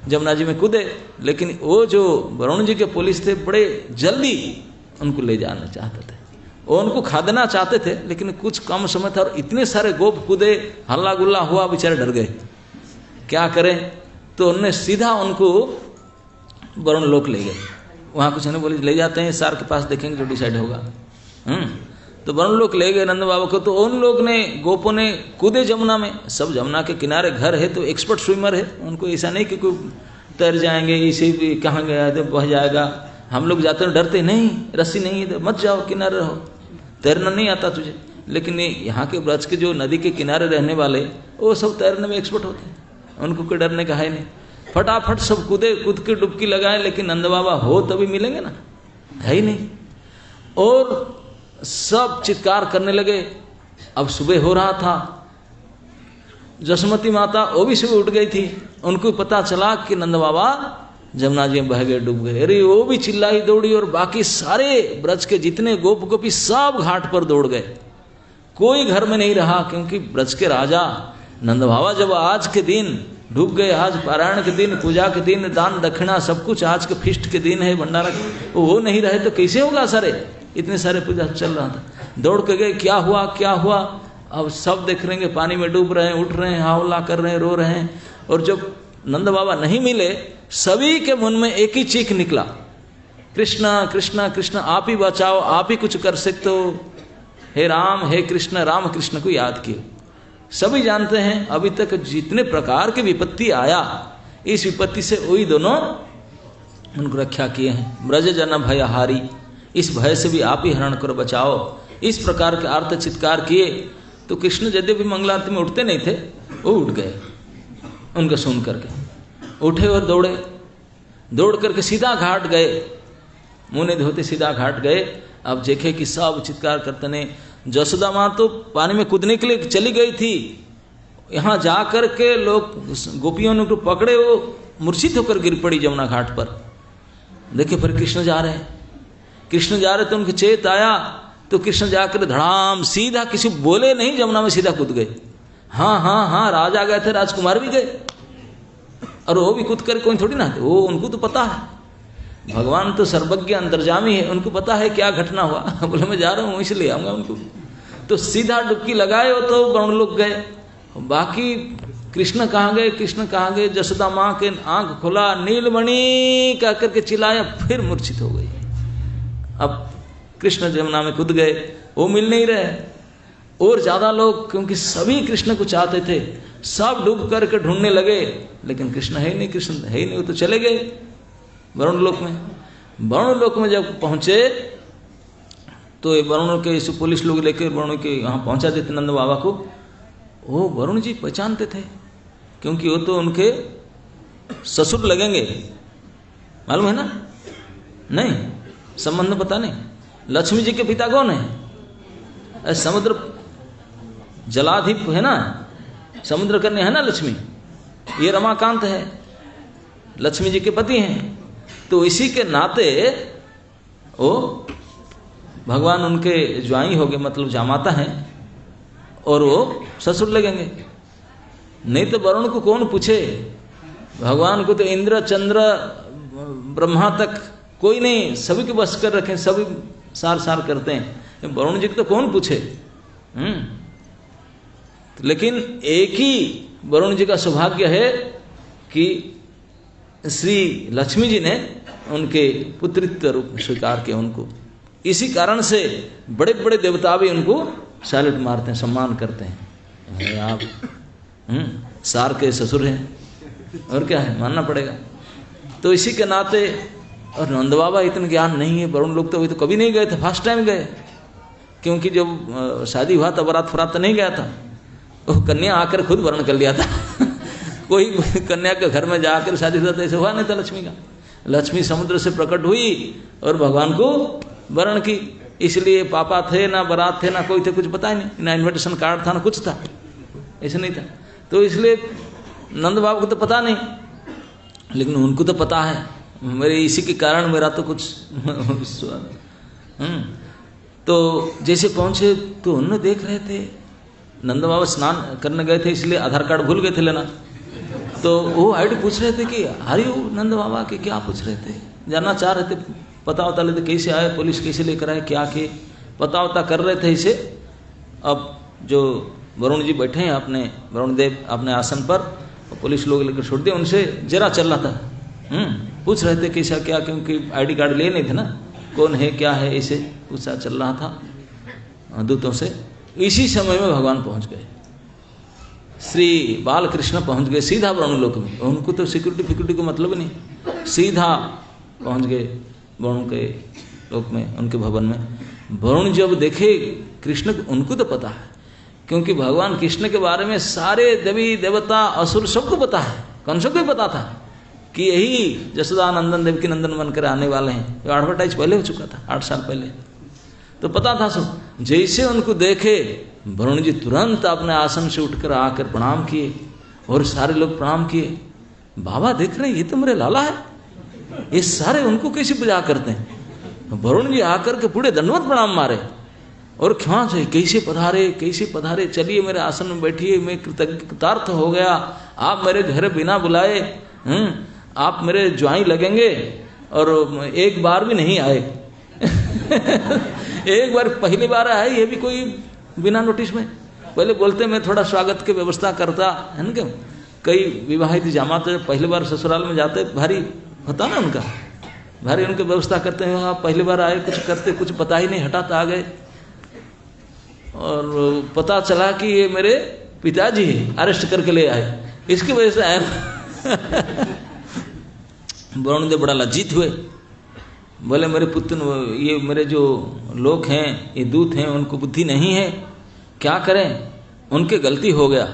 जमुना जी में कूदे, लेकिन वो जो वरुण जी के पुलिस थे बड़े जल्दी उनको ले जाना चाहते थे, वो उनको खादना चाहते थे, लेकिन कुछ कम समय था और इतने सारे गोप कूदे, हल्ला गुल्ला हुआ, बेचारे डर गए, क्या करें। तो उन्होंने सीधा उनको वरुण लोक ले गए। वहाँ कुछ नहीं बोले, ले जाते हैं सार के पास, देखेंगे जो डिसाइड होगा। तो वरुण लोग ले गए नंद बाबा को। तो उन लोग ने, गोपों ने कूदे जमुना में। सब जमुना के किनारे घर है तो एक्सपर्ट स्विमर है, उनको ऐसा नहीं कि कोई तैर जाएंगे, इसे भी कहाँ गया तो बह जाएगा। हम लोग जाते हैं डरते, नहीं रस्सी नहीं है, मत जाओ, किनारे रहो, तैरना नहीं आता तुझे, लेकिन यहाँ के ब्रज के जो नदी के किनारे रहने वाले वो सब तैरने में एक्सपर्ट होते हैं, उनको कोई डरने का है नहीं। फटाफट सब कूद के डुबकी लगाए, लेकिन नंद बाबा हो तभी मिलेंगे ना, है ही नहीं। और सब चित्कार करने लगे। अब सुबह हो रहा था, जसमती माता वो भी सुबह उठ गई थी, उनको पता चला कि नंद बाबा जमुना जी में बह गए, डूब गए। अरे वो भी चिल्लाई दौड़ी, और बाकी सारे ब्रज के जितने गोप गोपी सब घाट पर दौड़ गए, कोई घर में नहीं रहा, क्योंकि ब्रज के राजा नंद बाबा जब आज के दिन डूब गए, आज पारायण के दिन, पूजा के दिन, दान दक्षिणा सब कुछ, आज के फिस्ट के दिन है, भंडारा, वो नहीं रहे तो कैसे होगा? सारे इतने सारे पूजा चल रहा था, दौड़ के गए, क्या हुआ क्या हुआ? अब सब देख रहे हैं पानी में डूब रहे हैं, उठ रहे हैं, हावला कर रहे हैं, रो रहे हैं। और जब नंद बाबा नहीं मिले, सभी के मन में एक ही चीख निकला, कृष्णा कृष्णा कृष्णा, आप ही बचाओ, आप ही कुछ कर सकते हो, हे राम हे कृष्ण, राम कृष्ण को याद किए। सभी जानते हैं अभी तक जितने प्रकार की विपत्ति आया, इस विपत्ति से वही दोनों उनको रक्षा किए हैं। ब्रज जन भय हारी, इस भय से भी आप ही हरण करो, बचाओ, इस प्रकार के आर्त चित्कार किए। तो कृष्ण यद्यपि मंगलारती में उठते नहीं थे, वो उठ गए उनका सुन करके, उठे और दौड़े, दौड़ करके सीधा घाट गए, मुंह नहीं धोते सीधा घाट गए। अब देखे कि सब चित्कार करते ने, जसोदा माँ तो पानी में कूदने के लिए चली गई थी, यहाँ जा कर के लोग गोपियों ने पकड़े, वो मूर्छित होकर गिर पड़ी जमुना घाट पर। देखे फिर कृष्ण जा रहे हैं, कृष्ण जा रहे तो उनके चेत आया, तो कृष्ण जाकर धड़ाम सीधा, किसी बोले नहीं, जमुना में सीधा कूद गए। हाँ हाँ हाँ, राजा गए थे, राजकुमार भी गए, और वो भी कूद कर कोई थोड़ी ना, वो उनको तो पता है, भगवान तो सर्वज्ञ अंतर्जामी है, उनको पता है क्या घटना हुआ। बोले मैं जा रहा हूँ इसलिए आऊंगा उनको, तो सीधा डुबकी लगाए, वो तो वरुण लोग गए। बाकी कृष्ण कहाँ गए, कृष्ण कहाँ गए? जसोदा माँ के आंख खुला, नीलमणि कह करके चिल्लाया, फिर मूर्छित हो गई। अब कृष्ण जमुना में कूद गए, वो मिल नहीं रहे, और ज्यादा लोग, क्योंकि सभी कृष्ण को चाहते थे, सब डूब करके ढूंढने लगे, लेकिन कृष्ण है ही नहीं, कृष्ण है ही नहीं, वो तो चले गए वरुण लोक में। वरुण लोक में जब पहुंचे तो वरुण के पुलिस लोग लेकर वरुण के यहाँ पहुंचा देते नंद बाबा को। वो वरुण जी पहचानते थे, क्योंकि वो तो उनके ससुर लगेंगे, मालूम है ना? नहीं, संबंध पता नहीं। लक्ष्मी जी के पिता कौन है? समुद्र जलाधिप है ना, समुद्र कन्या है ना लक्ष्मी, ये रमाकांत है, लक्ष्मी जी के पति हैं। तो इसी के नाते वो भगवान उनके ज्वाई हो गए, मतलब जामाता हैं, और वो ससुर लगेंगे। नहीं तो वरुण को कौन पूछे? भगवान को तो इंद्र चंद्र ब्रह्मा तक कोई नहीं, सभी को बस कर रखे, सभी सार सार करते हैं, वरुण जी को तो कौन पूछे? लेकिन एक ही वरुण जी का सौभाग्य है कि श्री लक्ष्मी जी ने उनके पुत्रित्व रूप में स्वीकार किया उनको। इसी कारण से बड़े बड़े देवता भी उनको सैल्यूट मारते हैं, सम्मान करते हैं। आप सार के ससुर हैं, और क्या है, मानना पड़ेगा। तो इसी के नाते, और नंद बाबा इतना ज्ञान नहीं है, वरुण लोग तो कभी नहीं गए थे, फर्स्ट टाइम गए, क्योंकि जब शादी हुआ था बारात फरात तो नहीं गया था, वो कन्या आकर खुद वर्ण कर लिया था। कोई कन्या के घर में जाकर शादी हुआ, ऐसे हुआ नहीं था लक्ष्मी का। लक्ष्मी समुद्र से प्रकट हुई और भगवान को वर्ण की, इसलिए पापा थे ना, बारात थे ना, कोई थे, कुछ पता ही नहीं, ना इन्विटेशन कार्ड था ना कुछ था, ऐसे नहीं था। तो इसलिए नंद बाबा को तो पता नहीं, लेकिन उनको तो पता है, मेरे इसी के कारण मेरा तो कुछ तो जैसे पहुंचे तो उन्होंने देख रहे थे, नंद बाबा स्नान करने गए थे, इसलिए आधार कार्ड भूल गए थे लेना। तो वो आईडी पूछ रहे थे कि हरि नंद बाबा के, क्या पूछ रहे थे, जानना चाह रहे थे, पता वता लेते, कैसे आए, पुलिस कैसे लेकर आए, क्या किए, पता वता कर रहे थे इसे। अब जो वरुण जी बैठे हैं अपने, वरुण देव अपने आसन पर, पुलिस लोग लेकर छोड़ दिए, उनसे जरा चल रहा था, पूछ रहे थे कैसा क्या, क्योंकि आईडी कार्ड ले नहीं थे ना, कौन है क्या है, ऐसे पूछा चल रहा था दूतों से। इसी समय में भगवान पहुंच गए, श्री बालकृष्ण पहुंच गए सीधा वरुण लोक में। उनको तो सिक्योरिटी फिक्योरिटी को मतलब नहीं, सीधा पहुंच गए वरुण के लोक में, उनके भवन में। वरुण जब देखे कृष्ण, उनको तो पता है, क्योंकि भगवान कृष्ण के बारे में सारे देवी देवता असुर सबको पता है, कंसों को भी पता था कि यही जसोदा नंदन देवकी नंदन बनकर आने वाले हैं। एडवर्टाइज पहले हो चुका था 8 साल पहले, तो पता था सब। जैसे उनको देखे वरुण जी तुरंत अपने आसन से उठकर आकर प्रणाम किए और सारे लोग प्रणाम किए। बाबा देख रहे हैं ये तो मेरे लाला है, ये सारे उनको कैसे पूजा करते हैं। वरुण जी आकर के पूरे दंडवत प्रणाम मारे और क्षमा से कैसे पधारे, चलिए मेरे आसन में बैठिए, मैं कृतार्थ हो गया, आप मेरे घर बिना बुलाए आप मेरे ज्वाई लगेंगे, और एक बार भी नहीं आए एक बार पहली बार आए, ये भी कोई बिना नोटिस में। पहले बोलते मैं थोड़ा स्वागत की व्यवस्था करता है ना, क्या कई विवाहित जामात पहली बार ससुराल में जाते भारी होता ना उनका, भारी उनकी व्यवस्था करते हैं। आप पहली बार आए, कुछ करते, कुछ पता ही नहीं, हठात आ गए और पता चला कि ये मेरे पिताजी है, अरेस्ट करके ले आए, इसकी वजह से आए वरुण देव बड़ा लज्जित हुए, बोले मेरे पुत्र, ये मेरे जो लोग हैं, ये दूत हैं, उनको बुद्धि नहीं है, क्या करें, उनके गलती हो गया,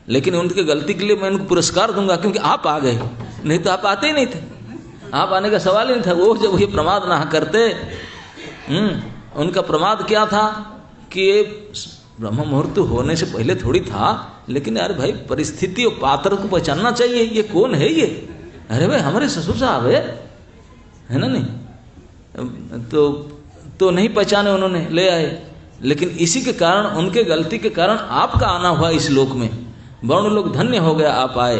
लेकिन उनके गलती के लिए मैं उनको पुरस्कार दूंगा, क्योंकि आप आ गए, नहीं तो आप आते ही नहीं थे, आप आने का सवाल ही नहीं था। वो जब ये प्रमाद ना करते, उनका प्रमाद क्या था कि ये ब्रह्म मुहूर्त होने से पहले थोड़ी था, लेकिन यार भाई परिस्थिति और पात्र को पहचानना चाहिए, ये कौन है ये, अरे भाई हमारे ससुर साहब है ना, नहीं तो नहीं पहचाने उन्होंने, ले आए। लेकिन इसी के कारण, उनके गलती के कारण आपका आना हुआ इस लोक में, वरुण लोग धन्य हो गया आप आए।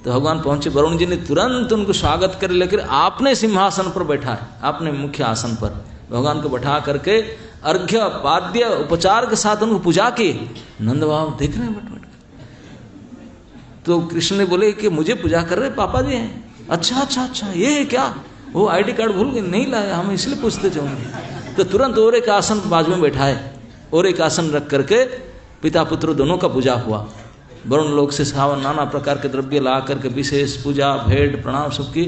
तो भगवान पहुंचे, वरुण जी ने तुरंत उनको स्वागत कर, लेकर आपने सिंहासन पर बैठा है, आपने मुख्य आसन पर भगवान को बैठा करके अर्घ्य पाद्य उपचार के साथ उनको पूजा की। नंद बाबा देख रहे हैं बैठ बैठ। तो कृष्ण ने बोले कि मुझे पूजा कर रहे पापा जी हैं। अच्छा ये है क्या, वो आईडी कार्ड भूल गए, नहीं लाया, हम इसलिए पूछते थे। तो तुरंत और एक आसन बाजू में बैठाए और एक आसन रख करके पिता पुत्र दोनों का पूजा हुआ। वरुण लोक से सावन नाना प्रकार के द्रव्य ला करके विशेष पूजा भेंट प्रणाम सबकी।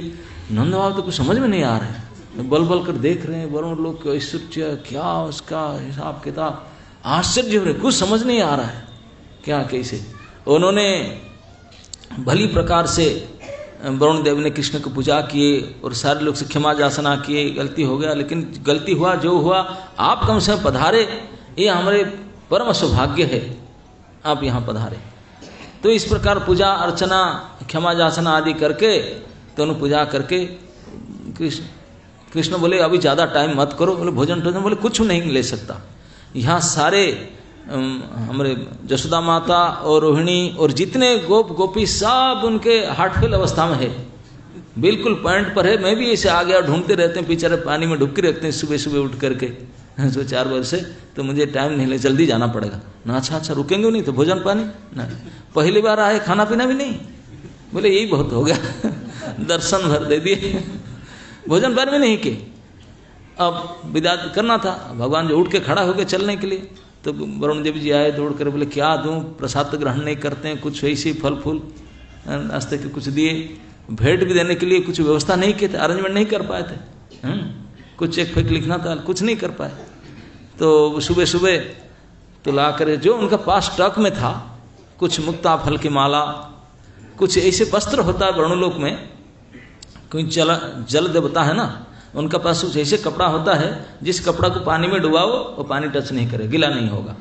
नंद बाबा तो कुछ समझ में नहीं आ रहे हैं, बल बल कर देख रहे हैं वरुण लोक के ऐश्वर्य, क्या उसका हिसाब किताब, आश्चर्य हो रहे, कुछ समझ नहीं आ रहा है क्या कैसे। उन्होंने भली प्रकार से वरुण देव ने कृष्ण को पूजा किए और सारे लोग से क्षमा याचना किए, गलती हो गया, लेकिन गलती हुआ जो हुआ, आप कम से कम पधारे, ये हमारे परम सौभाग्य है, आप यहाँ पधारे। तो इस प्रकार पूजा अर्चना क्षमा याचना आदि करके, तो उन्होंने पूजा करके कृष्ण बोले अभी ज़्यादा टाइम मत करो, बोले भोजन टोजन, बोले कुछ नहीं ले सकता, यहाँ सारे हमारे जसोदा माता और रोहिणी और जितने गोप गोपी सब उनके हार्टफुल अवस्था में है, बिल्कुल पॉइंट पर है। मैं भी ऐसे आ गया, ढूंढते रहते हैं, बेचारे पानी में डुबके रखते हैं सुबह सुबह उठ करके, 4 बजे से, तो मुझे टाइम नहीं ले, जल्दी जाना पड़ेगा ना। अच्छा रुकेंगे नहीं तो भोजन पानी ना, पहली बार आए खाना पीना भी नहीं, बोले यही बहुत हो गया दर्शन भर दे दिए, भोजन पानी भी नहीं के। अब विदा करना था, भगवान जो उठ के खड़ा हो गए चलने के लिए, तो वरुण देव जी आए दौड़ कर, बोले क्या दूं, प्रसाद ग्रहण नहीं करते हैं, कुछ ऐसे फल फूल नाश्ते के कुछ दिए, भेंट भी देने के लिए कुछ व्यवस्था नहीं किए थे, अरेंजमेंट नहीं कर पाए थे, कुछ चेक फेक लिखना था, कुछ नहीं कर पाए। तो सुबह सुबह तो ला कर जो उनका पास स्टॉक में था, कुछ मुक्ता फल की माला, कुछ ऐसे वस्त्र होता है वरुणलोक में, कोई जल देवता है ना, उनका पास कुछ ऐसे कपड़ा होता है जिस कपड़ा को पानी में डुबाओ वो पानी टच नहीं करे, गीला नहीं होगा,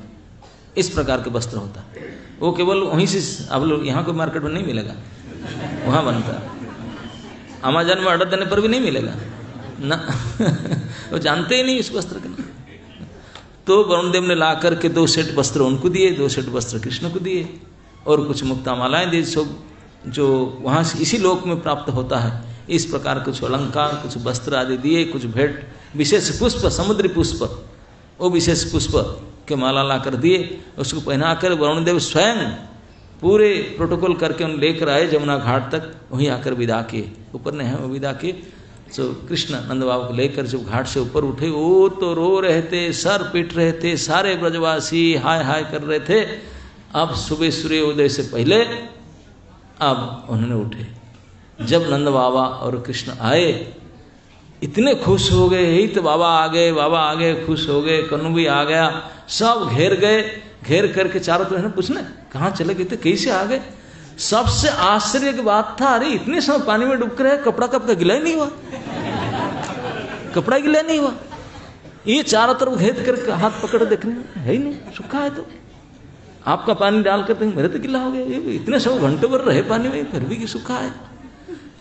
इस प्रकार के वस्त्र होता है। वो केवल वहीं से, अब लोग यहाँ कोई मार्केट में नहीं मिलेगा, वहाँ बनता है, अमेजन में ऑर्डर देने पर भी नहीं मिलेगा ना वो जानते ही नहीं इस वस्त्र के। तो वरुण देव ने ला करके 2 सेट वस्त्र उनको दिए, 2 सेट वस्त्र कृष्ण को दिए, और कुछ मुक्ता मालाएं दी, सब जो वहाँ से इसी लोक में प्राप्त होता है। इस प्रकार कुछ अलंकार, कुछ वस्त्र आदि दिए, कुछ भेंट, विशेष पुष्प, समुद्री पुष्प, वो विशेष पुष्प के माला ला कर दिए, उसको पहनाकर वरुण देव स्वयं पूरे प्रोटोकॉल करके उन लेकर आए जमुना घाट तक, वहीं आकर विदा किए, ऊपर ने है विदा किए। तो कृष्ण नंद बाबा को लेकर जब घाट से ऊपर उठे, वो तो रो रहे थे, सर पीट रहे थे, सारे ब्रजवासी हाय हाय कर रहे थे। अब सुबह सूर्योदय से पहले अब उन्होंने उठे। जब नंद बाबा और कृष्ण आए इतने खुश हो गए, यही तो बाबा आ गए, बाबा आ गए, खुश हो गए, कन्नू भी आ गया, सब घेर गए, घेर करके चारों तरफ पूछने कहाँ चले गए थे, कैसे आ गए। सबसे आश्चर्य की बात था, अरे इतने समय पानी में डूब कर रहे, कपड़ा कब का गिला ही नहीं हुआ, कपड़ा गिला नहीं हुआ। ये चारों तरफ घेर कर हाथ पकड़ देखने, है ही नहीं, सूखा है। तो आपका पानी डाल कर मेरे तो गिला हो गया, ये इतने सब घंटों भर रहे पानी में फिर भी सूखा है।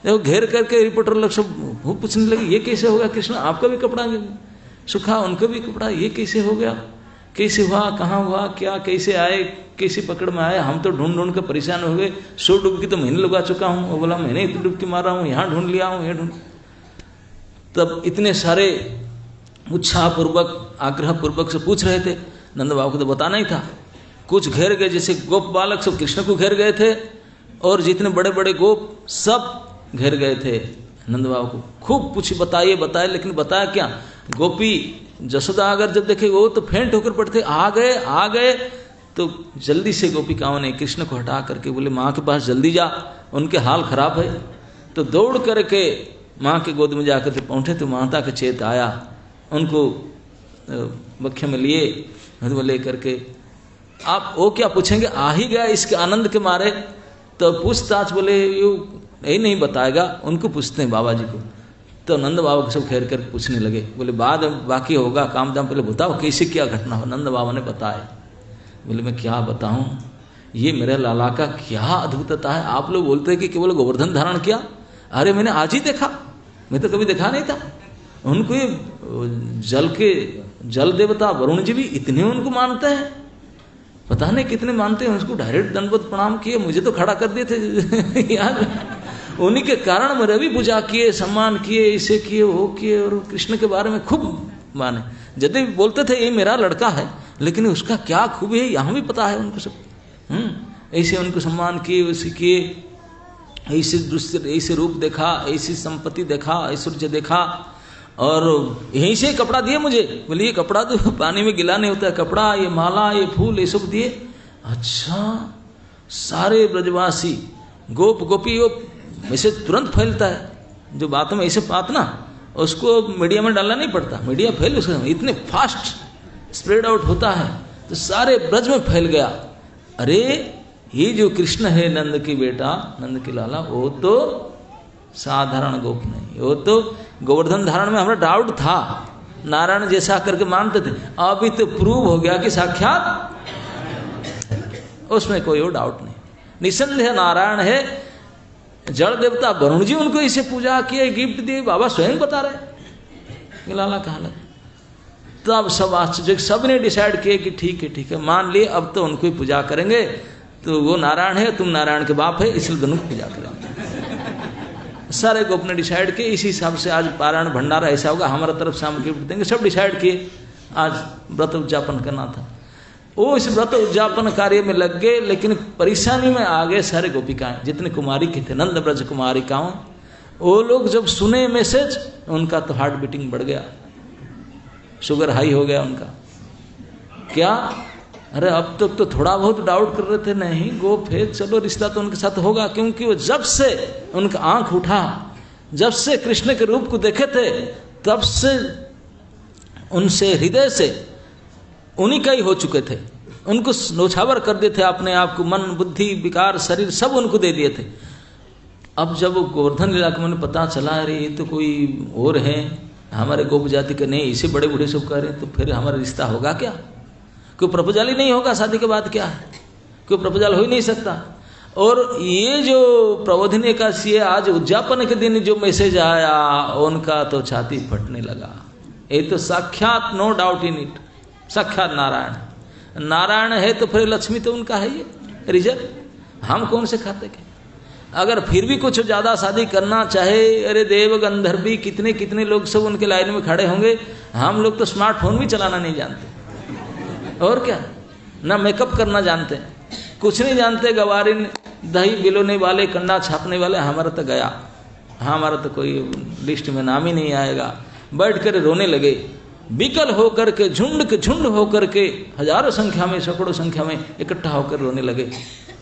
देखो घेर करके रिपोर्टर लोग सब पूछने लगे ये कैसे हो गया कृष्ण, आपका भी कपड़ा सूखा, उनका भी कपड़ा, ये कैसे हो गया, कैसे हुआ, कहाँ हुआ, क्या कैसे आए, कैसी पकड़ में आए। हम तो ढूंढ ढूंढ कर परेशान हो गए, 100 डुबकी तो महीने लगा चुका हूँ। वो बोला मैंने इतनी डुबकी मारा हूँ, यहाँ ढूंढ लिया हूँ, यहाँ ढूंढ। तब इतने सारे उत्साह पूर्वक आग्रह पूर्वक से पूछ रहे थे। नंद बाबू को तो बताना ही था। कुछ घेर गए, जैसे गोप बालक सब कृष्ण को घेर गए थे, और जितने बड़े बड़े गोप सब घेर गए थे नंद बाबू को। खूब पूछी, बताइए बताइए, लेकिन बताया क्या। गोपी जसोदा अगर जब देखे वो तो फेंट होकर पड़ते, आ गए आ गए। तो जल्दी से गोपिकाओं ने कृष्ण को हटा करके बोले माँ के पास जल्दी जा, उनके हाल खराब है। तो दौड़ करके माँ के गोद में जाकर के पहुँचे तो माता का चेत आया, उनको बख्या में लिए, ले करके आप वो क्या पूछेंगे, आ ही गया इसके आनंद के मारे। तो पूछताछ बोले यही नहीं बताएगा, उनको पूछते हैं बाबा जी को। तो नंद बाबा को सब घेर कर पूछने लगे, बोले बाद बाकी होगा काम दाम, पहले बताओ कैसे क्या घटना हो। नंद बाबा ने बताया। बोले मैं क्या बताऊं, ये मेरे लाला का क्या अद्भुतता है। आप लोग बोलते हैं कि केवल गोवर्धन धारण किया, अरे मैंने आज ही देखा, मैं तो कभी देखा नहीं था। उनको जल देवता वरुण जी भी इतने उनको मानते हैं, पता नहीं कितने मानते हैं उसको। डायरेक्ट दंडवत प्रणाम किए, मुझे तो खड़ा कर दिए थे यार। उन्हीं के कारण मेरे भी पूजा किए, सम्मान किए, ऐसे किए वो किए, और कृष्ण के बारे में खूब माने। यदि बोलते थे ये मेरा लड़का है, लेकिन उसका क्या खूबी है यहाँ भी पता है उनको सब। ऐसे उनको सम्मान किए, वैसे किए, ऐसे दृश्य, ऐसे रूप देखा, ऐसी संपत्ति देखा, ऐश्वर्य देखा, और यहीं से कपड़ा दिए मुझे। बोले ये कपड़ा तो पानी में गिला नहीं होता है, कपड़ा, ये माला, ये फूल, ये सब दिए। अच्छा, सारे ब्रजवासी गोप गोपी वैसे तुरंत फैलता है, जो बातों में ऐसे बात ना, उसको मीडिया में डालना नहीं पड़ता, मीडिया फैल उसका इतने फास्ट स्प्रेड आउट होता है, तो सारे ब्रज में फैल गया। अरे ये जो कृष्ण है नंद की बेटा, नंद की लाला, वो तो साधारण गोप नहीं, वो तो गोवर्धन धारण में हमारा डाउट था, नारायण जैसा करके मानते थे, अभी तो प्रूव हो गया कि साक्षात, उसमें कोई और डाउट नहीं, निसंदेह नारायण है। जड़ देवता वरुण जी उनको इसे पूजा किए, गिफ्ट दिए, बाबा स्वयं बता रहे लाला का हालत। तब सब आश्चर्य, सब ने डिसाइड किए कि ठीक है मान लिए, अब तो उनको ही पूजा करेंगे, तो वो नारायण है, तुम नारायण के बाप है, इसलिए दोनों को पूजा करेंगे। सारे गोप ने डिसाइड किए, इसी हिसाब से आज पारायण भंडारा ऐसा होगा, हमारा तरफ से हम गिफ्ट देंगे, सब डिसाइड किए। आज व्रत उद्यापन करना था, वो इस व्रत उद्यापन कार्य में लग गए, लेकिन परेशानी में आ गए सारे गोपिकाएं, जितने कुमारी के थे, नंद ब्रज कुमारिकाओं। वो लोग जब सुने मैसेज, उनका तो हार्ट बीटिंग बढ़ गया, शुगर हाई हो गया उनका। क्या, अरे अब तक तो थोड़ा बहुत डाउट कर रहे थे, नहीं गोप है, चलो रिश्ता तो उनके साथ होगा, क्योंकि वो जब से उनका आंख उठा, जब से कृष्ण के रूप को देखे थे, तब से उनसे हृदय से उन्हीं का ही हो चुके थे। उनको नौछावर कर दिए थे अपने आप को, मन बुद्धि विकार शरीर सब उनको दे दिए थे। अब जब वो गोवर्धन लीला को मैंने पता चला, अरे ये तो कोई और है, हमारे गोप जाति के नहीं, इसे बड़े बूढ़े सब कह रहे हैं, तो फिर हमारा रिश्ता होगा क्या? कोई प्रपोजल ही नहीं होगा, शादी के बाद क्या है, कोई प्रपोजल हो ही नहीं सकता। और ये जो प्रबोधिनी एकादशी है, आज उद्यापन के दिन जो मैसेज आया, उनका तो छाती फटने लगा। ये तो साक्षात, नो डाउट इन इट, साक्षात नारायण। नारायण है तो फिर लक्ष्मी तो उनका है, ये रिजल्ट हम कौन से खाते के। अगर फिर भी कुछ ज्यादा शादी करना चाहे, अरे देव गंधर्वी कितने कितने लोग सब उनके लाइन में खड़े होंगे, हम लोग तो स्मार्टफोन भी चलाना नहीं जानते, और क्या, ना मेकअप करना जानते, कुछ नहीं जानते। गवारिन दही बिलोने वाले, कंडा छापने वाले, हमारा तो गया, हमारा तो कोई लिस्ट में नाम ही नहीं आएगा। बैठ कर रोने लगे, विकल होकर के, झुंड के झुंड होकर के, हजारों संख्या में, सैकड़ों संख्या में इकट्ठा होकर रोने लगे,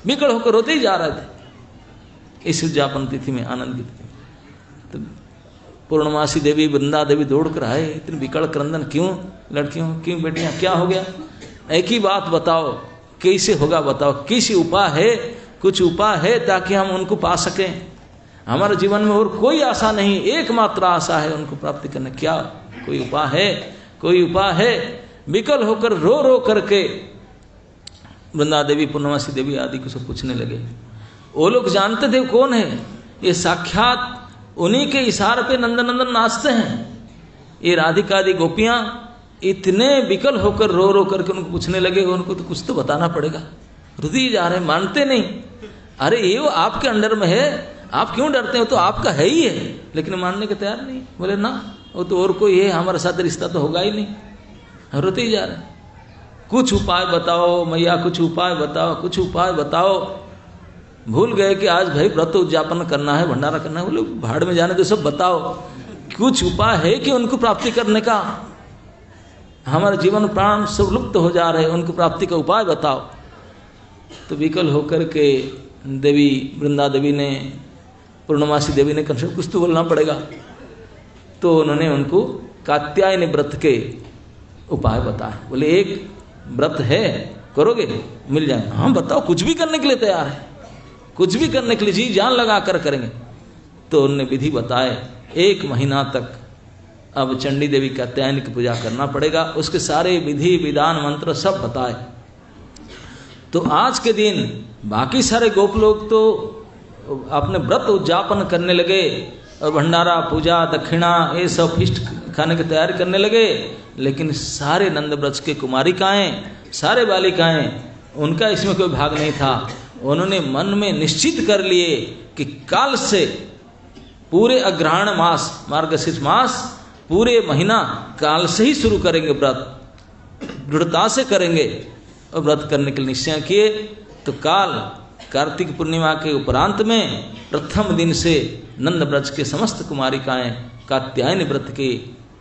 विकल होकर रोते ही जा रहे थे इस उद्यापन तिथि में, आनंद की तिथि। तो पूर्णमासी देवी, वृंदा देवी दौड़ कर आए, इतनी विकट क्रंदन क्यों लड़कियों, क्यों बेटियां, क्या हो गया? एक ही बात बताओ, कैसे होगा बताओ, किसी उपाय है, कुछ उपाय है ताकि हम उनको पा सकें? हमारे जीवन में और कोई आशा नहीं, एकमात्र आशा है उनको प्राप्ति करने। क्या कोई उपाय है? कोई उपाय है? विकल होकर रो रो करके वृंदा देवी, पूर्णमासी देवी आदि को सब पूछने लगे। वो लोग जानते थे कौन है, ये साक्षात उन्हीं के इशारे पे नंदनंदन नाचते हैं। ये राधिका आदि गोपियां इतने विकल होकर रो रो करके उनको पूछने लगे, उनको तो कुछ तो बताना पड़ेगा। रुदि जा रहे, मानते नहीं। अरे ये वो आपके अंडर में है, आप क्यों डरते हो, तो आपका है ही है, लेकिन मानने के तैयार नहीं। बोले ना, वो तो और कोई है, हमारे साथ रिश्ता तो होगा ही नहीं। रोते ही जा रहे, कुछ उपाय बताओ मैया, कुछ उपाय बताओ, कुछ उपाय बताओ। भूल गए कि आज भाई व्रत उद्यापन करना है, भंडारा करना है। बोले भाड़ में जाने दो, सब बताओ, कुछ उपाय है कि उनको प्राप्ति करने का? हमारे जीवन प्राण सब लुप्त हो जा रहे, उनको प्राप्ति का उपाय बताओ। तो विकल होकर के देवी, वृंदा देवी ने, पूर्णमासी देवी ने कहा कुछ तो बोलना पड़ेगा। तो उन्होंने उनको कात्यायनी व्रत के उपाय बताए। बोले एक व्रत है, करोगे? मिल जाएगा। हाँ बताओ, कुछ भी करने के लिए तैयार है, कुछ भी करने के लिए जी जान लगा कर करेंगे। तो उन्होंने विधि बताए, 1 महीना तक अब चंडी देवी कात्यायनी की पूजा करना पड़ेगा। उसके सारे विधि विधान मंत्र सब बताए। तो आज के दिन बाकी सारे गोप लोग तो अपने व्रत उद्यापन करने लगे और भंडारा, पूजा, दक्षिणा, ये सब फिस्ट खाने की तैयारी करने लगे। लेकिन सारे नंद ब्रज के कुमारिकाएं, सारे बालिकाएं, उनका इसमें कोई भाग नहीं था। उन्होंने मन में निश्चित कर लिए कि काल से पूरे अग्रहण मास, मार्गशीर्ष मास, पूरे महीना काल से ही शुरू करेंगे व्रत, दृढ़ता से करेंगे। और व्रत करने के लिए निश्चय किए। तो काल कार्तिक पूर्णिमा के उपरांत में प्रथम दिन से नंद ब्रज के समस्त कुमारिकाएं कात्यायनी व्रत के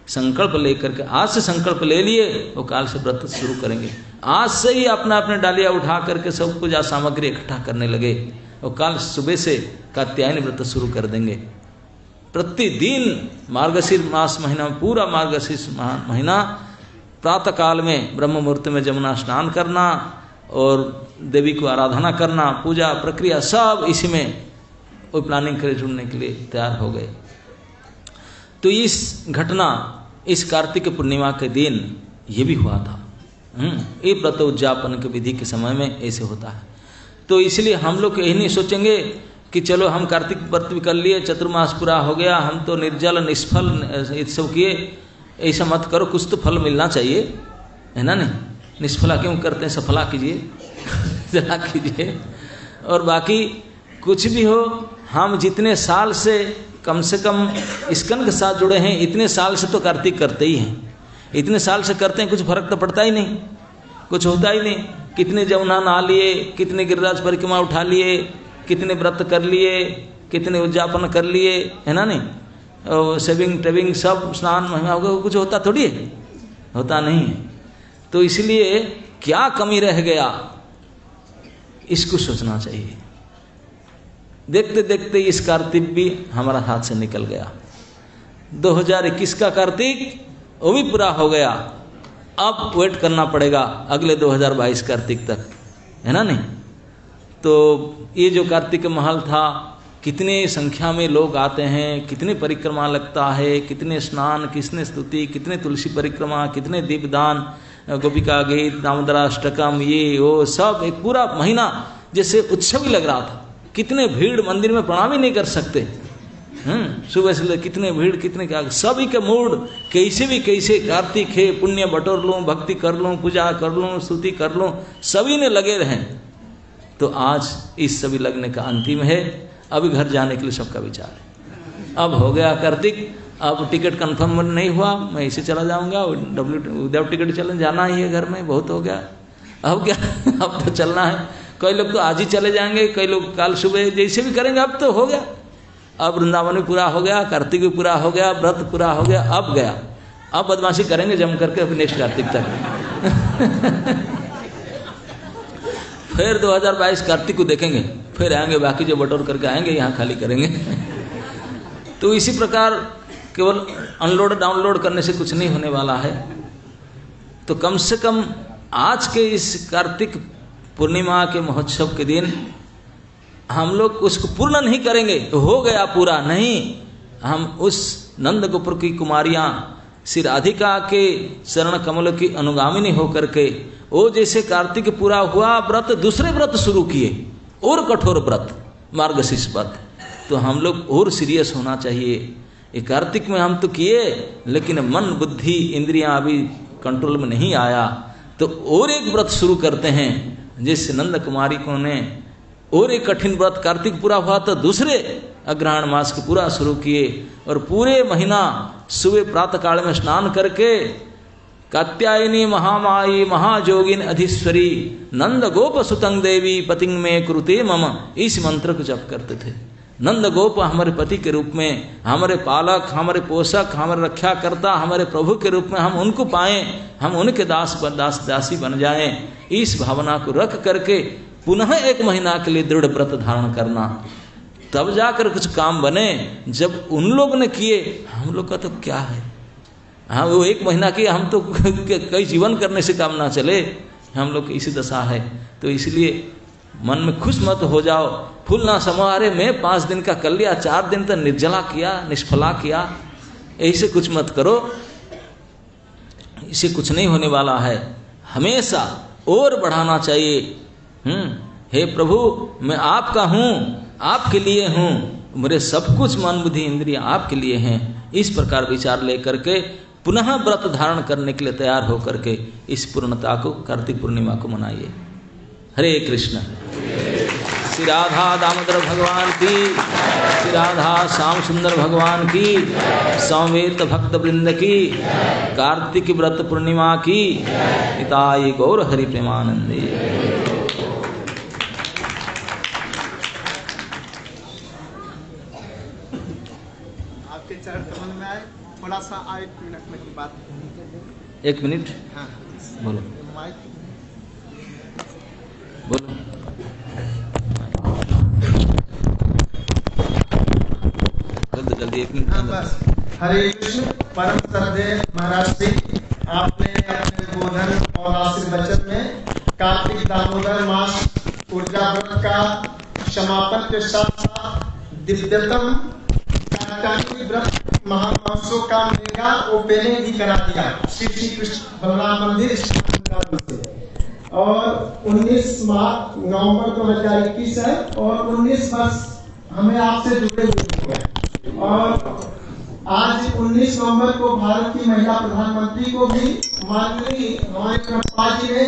संकल्प लेकर के, आज से संकल्प ले लिए, वो काल से व्रत शुरू करेंगे। आज से ही अपना अपने डालिया उठा करके सब पूजा सामग्री इकट्ठा करने लगे और काल सुबह से कात्यायनी व्रत शुरू कर देंगे। प्रतिदिन मार्गशीर्ष मास महीना में, पूरा मार्गशीर्ष महीना प्रातः काल में ब्रह्म मुहूर्त में जमुना स्नान करना और देवी को आराधना करना, पूजा प्रक्रिया सब इसी में वो प्लानिंग करे, जुड़ने के लिए तैयार हो गए। तो इस घटना इस कार्तिक पूर्णिमा के दिन ये भी हुआ था। ये व्रत उद्यापन के विधि के समय में ऐसे होता है। तो इसलिए हम लोग यही नहीं सोचेंगे कि चलो हम कार्तिक व्रत भी कर लिए, चतुर्मास पूरा हो गया, हम तो निर्जल निष्फल ये सब किए। ऐसा मत करो, कुछ तो फल मिलना चाहिए, है ना? नहीं, निष्फला क्यों करते हैं, सफला कीजिए, जला कीजिए। और बाकी कुछ भी हो, हम जितने साल से कम इस्कन के साथ जुड़े हैं, इतने साल से तो कार्तिक करते ही हैं। इतने साल से करते हैं, कुछ फर्क तो पड़ता ही नहीं, कुछ होता ही नहीं। कितने जमुना नहा लिए, कितने गिरिराज परिक्रमा उठा लिए, कितने व्रत कर लिए, कितने उद्यापन कर लिए, है ना? नहीं, और सेविंग टेविंग सब स्नान महिमा हो गया, कुछ होता थोड़ी है, होता नहीं है। तो इसलिए क्या कमी रह गया, इसको सोचना चाहिए। देखते देखते इस कार्तिक भी हमारा हाथ से निकल गया। 2021 का कार्तिक वो भी पूरा हो गया। अब वेट करना पड़ेगा अगले 2022 कार्तिक तक, है ना? नहीं, तो ये जो कार्तिक महल था, कितने संख्या में लोग आते हैं, कितने परिक्रमा लगता है, कितने स्नान, कितने स्तुति, कितने तुलसी परिक्रमा, कितने दीपदान, गोपिका गीत, दामोदराष्टकम, ये वो सब एक पूरा महीना जैसे उत्सव ही लग रहा था। कितने भीड़, मंदिर में प्रणाम ही नहीं कर सकते। सुबह से कितने भीड़, कितने क्या, सभी के मूड कैसे भी कैसे, कार्तिक है, पुण्य बटोर लूँ, भक्ति कर लूँ, पूजा कर लूँ, स्तुति कर लूँ, सभी ने लगे रहें। तो आज इस सभी लगने का अंतिम है। अभी घर जाने के लिए सबका विचार है। अब हो गया कार्तिक, अब टिकट कंफर्म नहीं हुआ, मैं इसे चला जाऊंगा, विदाउट टिकट चले जाना ही है, घर में बहुत हो गया। अब क्या, अब तो चलना है। कई लोग तो आज ही चले जाएंगे, कई लोग कल सुबह, जैसे भी करेंगे। अब तो हो गया, अब वृंदावन भी पूरा हो गया, कार्तिक भी पूरा हो गया, व्रत पूरा हो गया, अब गया। अब बदमाशी करेंगे जम करके नेक्स्ट कार्तिक तक। फिर 2022 कार्तिक को देखेंगे, फिर आएंगे, बाकी जो बटोर करके आएंगे यहाँ खाली करेंगे। तो इसी प्रकार केवल अनलोड डाउनलोड करने से कुछ नहीं होने वाला है। तो कम से कम आज के इस कार्तिक पूर्णिमा के महोत्सव के दिन हम लोग उसको पूर्ण नहीं करेंगे तो हो गया पूरा नहीं। हम उस नंद गोपुर की कुमारियां श्री राधिका के चरण कमल की अनुगामिनी होकर के वो जैसे कार्तिक पूरा हुआ व्रत दूसरे व्रत शुरू किए और कठोर व्रत मार्गशीर्ष व्रत। तो हम लोग और सीरियस होना चाहिए। ये कार्तिक में हम तो किए लेकिन मन बुद्धि इंद्रियां अभी कंट्रोल में नहीं आया, तो और एक व्रत शुरू करते हैं। जिस नंद कुमारी को ने और एक कठिन व्रत कार्तिक पूरा हुआ तो दूसरे अग्रहण मास को पूरा शुरू किए और पूरे महीना सुबह प्रातः काल में स्नान करके कात्यायनी महामाई महाजोगिन अधीश्वरी नंद गोप सुतंग देवी पतिंग में कुरुते मम, इस मंत्र को जप करते थे। नंद गोप हमारे पति के रूप में, हमारे पालक, हमारे पोषक, हमारे रक्षा करता, हमारे प्रभु के रूप में हम उनको पाएं, हम उनके दासी बन जाएं। इस भावना को रख करके पुनः एक महीना के लिए दृढ़ व्रत धारण करना, तब जाकर कुछ काम बने। जब उन लोग ने किए, हम लोग का तो क्या है, हाँ वो एक महीना किए, हम तो कई जीवन करने से काम ना चले, हम लोग की इसी दशा है। तो इसलिए मन में खुश मत हो जाओ, फूल ना समारे में 5 दिन का कर लिया, 4 दिन तक निर्जला किया, निष्फला किया, ऐसे कुछ मत करो, इसे कुछ नहीं होने वाला है। हमेशा और बढ़ाना चाहिए। हे प्रभु मैं आपका हूँ, आपके लिए हूँ, मेरे सब कुछ मन बुद्धि इंद्रिय आपके लिए हैं। इस प्रकार विचार लेकर के पुनः व्रत धारण करने के लिए तैयार होकर के इस पूर्णता को कार्तिक पूर्णिमा को मनाइए। हरे कृष्ण। श्री राधा दामोदर भगवान की, श्री राधा श्याम सुंदर भगवान की, समवेत भक्त वृंद की, कार्तिक व्रत पूर्णिमा की, निताई गौर हरि प्रेमानंदे। आपके चरण कमल में आए, थोड़ा सा 1 मिनट में की बात। 1 मिनट। हाँ बोलो बोलो। जल्दी जल्दी 1 मिनट। हाँ बस। हरे कृष्ण। परम श्रद्धेय महाराज जी, आपने अपने बोधन और आशीर्वचन में कार्तिक दामोदर मास ऊर्जा व्रत का समापन के साथ साथ दिव्यतम कार्तिक व्रत महामहोत्सव का मेगा ओपनिंग भी करा दिया श्री कृष्ण बलराम मंदिर से। और 19 नवंबर 2021 है और 19 वर्ष हमें आपसे जुड़े हुए हैं। और आज 19 नवंबर को भारत की महिला प्रधानमंत्री को भी माननीय हमारे प्रभुपाद जी ने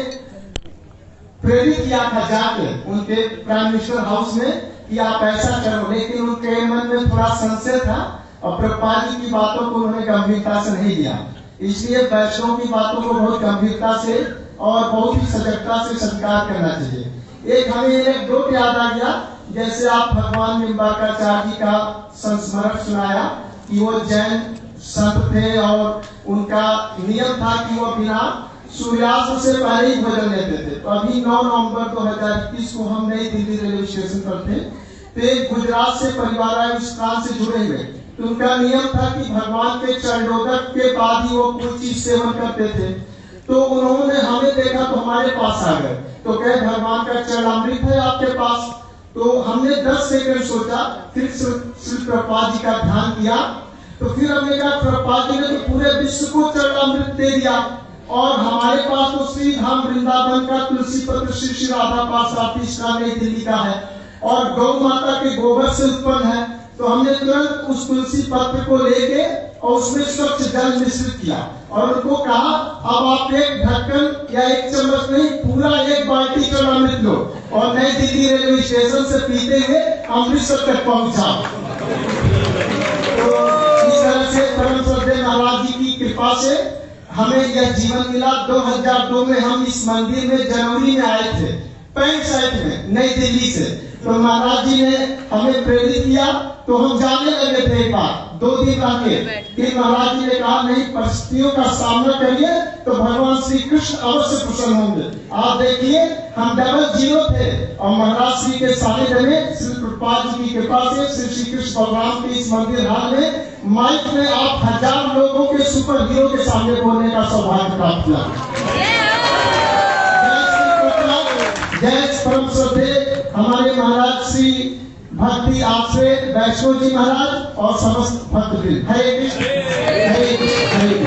प्रेरित किया था जाके उनके प्राइम मिनिस्टर हाउस में कि आप ऐसा करो, लेकिन उनके मन में थोड़ा संशय था और प्रभुपाद जी की बातों को उन्होंने गंभीरता से नहीं लिया। इसलिए वैष्णव की बातों को बहुत गंभीरता से और बहुत ही सजगता से स्वीकार करना चाहिए। एक हमें एनेक्डोट याद आ गया, जैसे आप भगवान निम्बार्काचार्य जी का संस्मरण सुनाया कि वो जैन संत थे और उनका नियम था कि वो बिना सूर्यास्त से पहले ही भोजन लेते थे। तो अभी 9 नवंबर 2021 को हम नई दिल्ली रेलवे स्टेशन पर थे, तो गुजरात से परिवार आए उस प्रांत से जुड़े हुए, तो उनका नियम था कि भगवान के चरणोदक के बाद ही वो कोई चीज सेवन करते थे। तो उन्होंने हमें देखा तो हमारे पास आ गए, तो कहे भगवान का चरणामृत है आपके पास। तो हमने 10 सेकंड सोचा, फिर श्री प्रभुपाद जी का ध्यान किया, तो फिर हमने कहा प्रभुपाद जी ने तो पूरे विश्व को चरणामृत दे दिया और हमारे पास तो श्री धाम वृंदावन का तुलसी पत्र श्री राधा पास नई दिल्ली का है और गौ माता के गोबर से उत्पन्न है। तो हमने तुरंत उस तुलसी पत्र को लेके और उसमें स्वच्छ जल मिश्रित किया और उनको कहा अब आप एक ढक्कन या 1 चम्मच नहीं, पूरा 1 बाल्टी चरणामृत लो और नई दिल्ली रेलवे स्टेशन से पीते हुए अमृतसर तक पहुंचा। तो इस तरह से परम श्रद्धेय महाराज जी की कृपा से हमें यह जीवन मिला। 2002 में हम इस मंदिर में जनवरी में आए थे, 65 में नई दिल्ली से। तो महाराज जी ने हमें प्रेरित किया, तो हम जाने लगे थे एक बार 2 दिन आके, फिर महाराज जी ने कहा नहीं, परिस्थितियों का सामना करिए तो भगवान श्री कृष्ण अवश्य प्रसन्न होंगे। आप देखिए हम 00 थे और महाराज श्री के सानिध्य में श्री प्रभुपाद जी की कृपा से श्री कृष्ण बलराम के इस मंदिर हाल में माइक में आप 1000 लोगों के सुपर हीरो के सामने बोलने का सौभाग्य प्राप्त किया। जय परम श्रद्धेय हमारे महाराज श्री भक्ति आश्रय वैष्णो जी महाराज और समस्त भक्त हरे कृष्ण हरे कृष्ण हरे कृष्ण।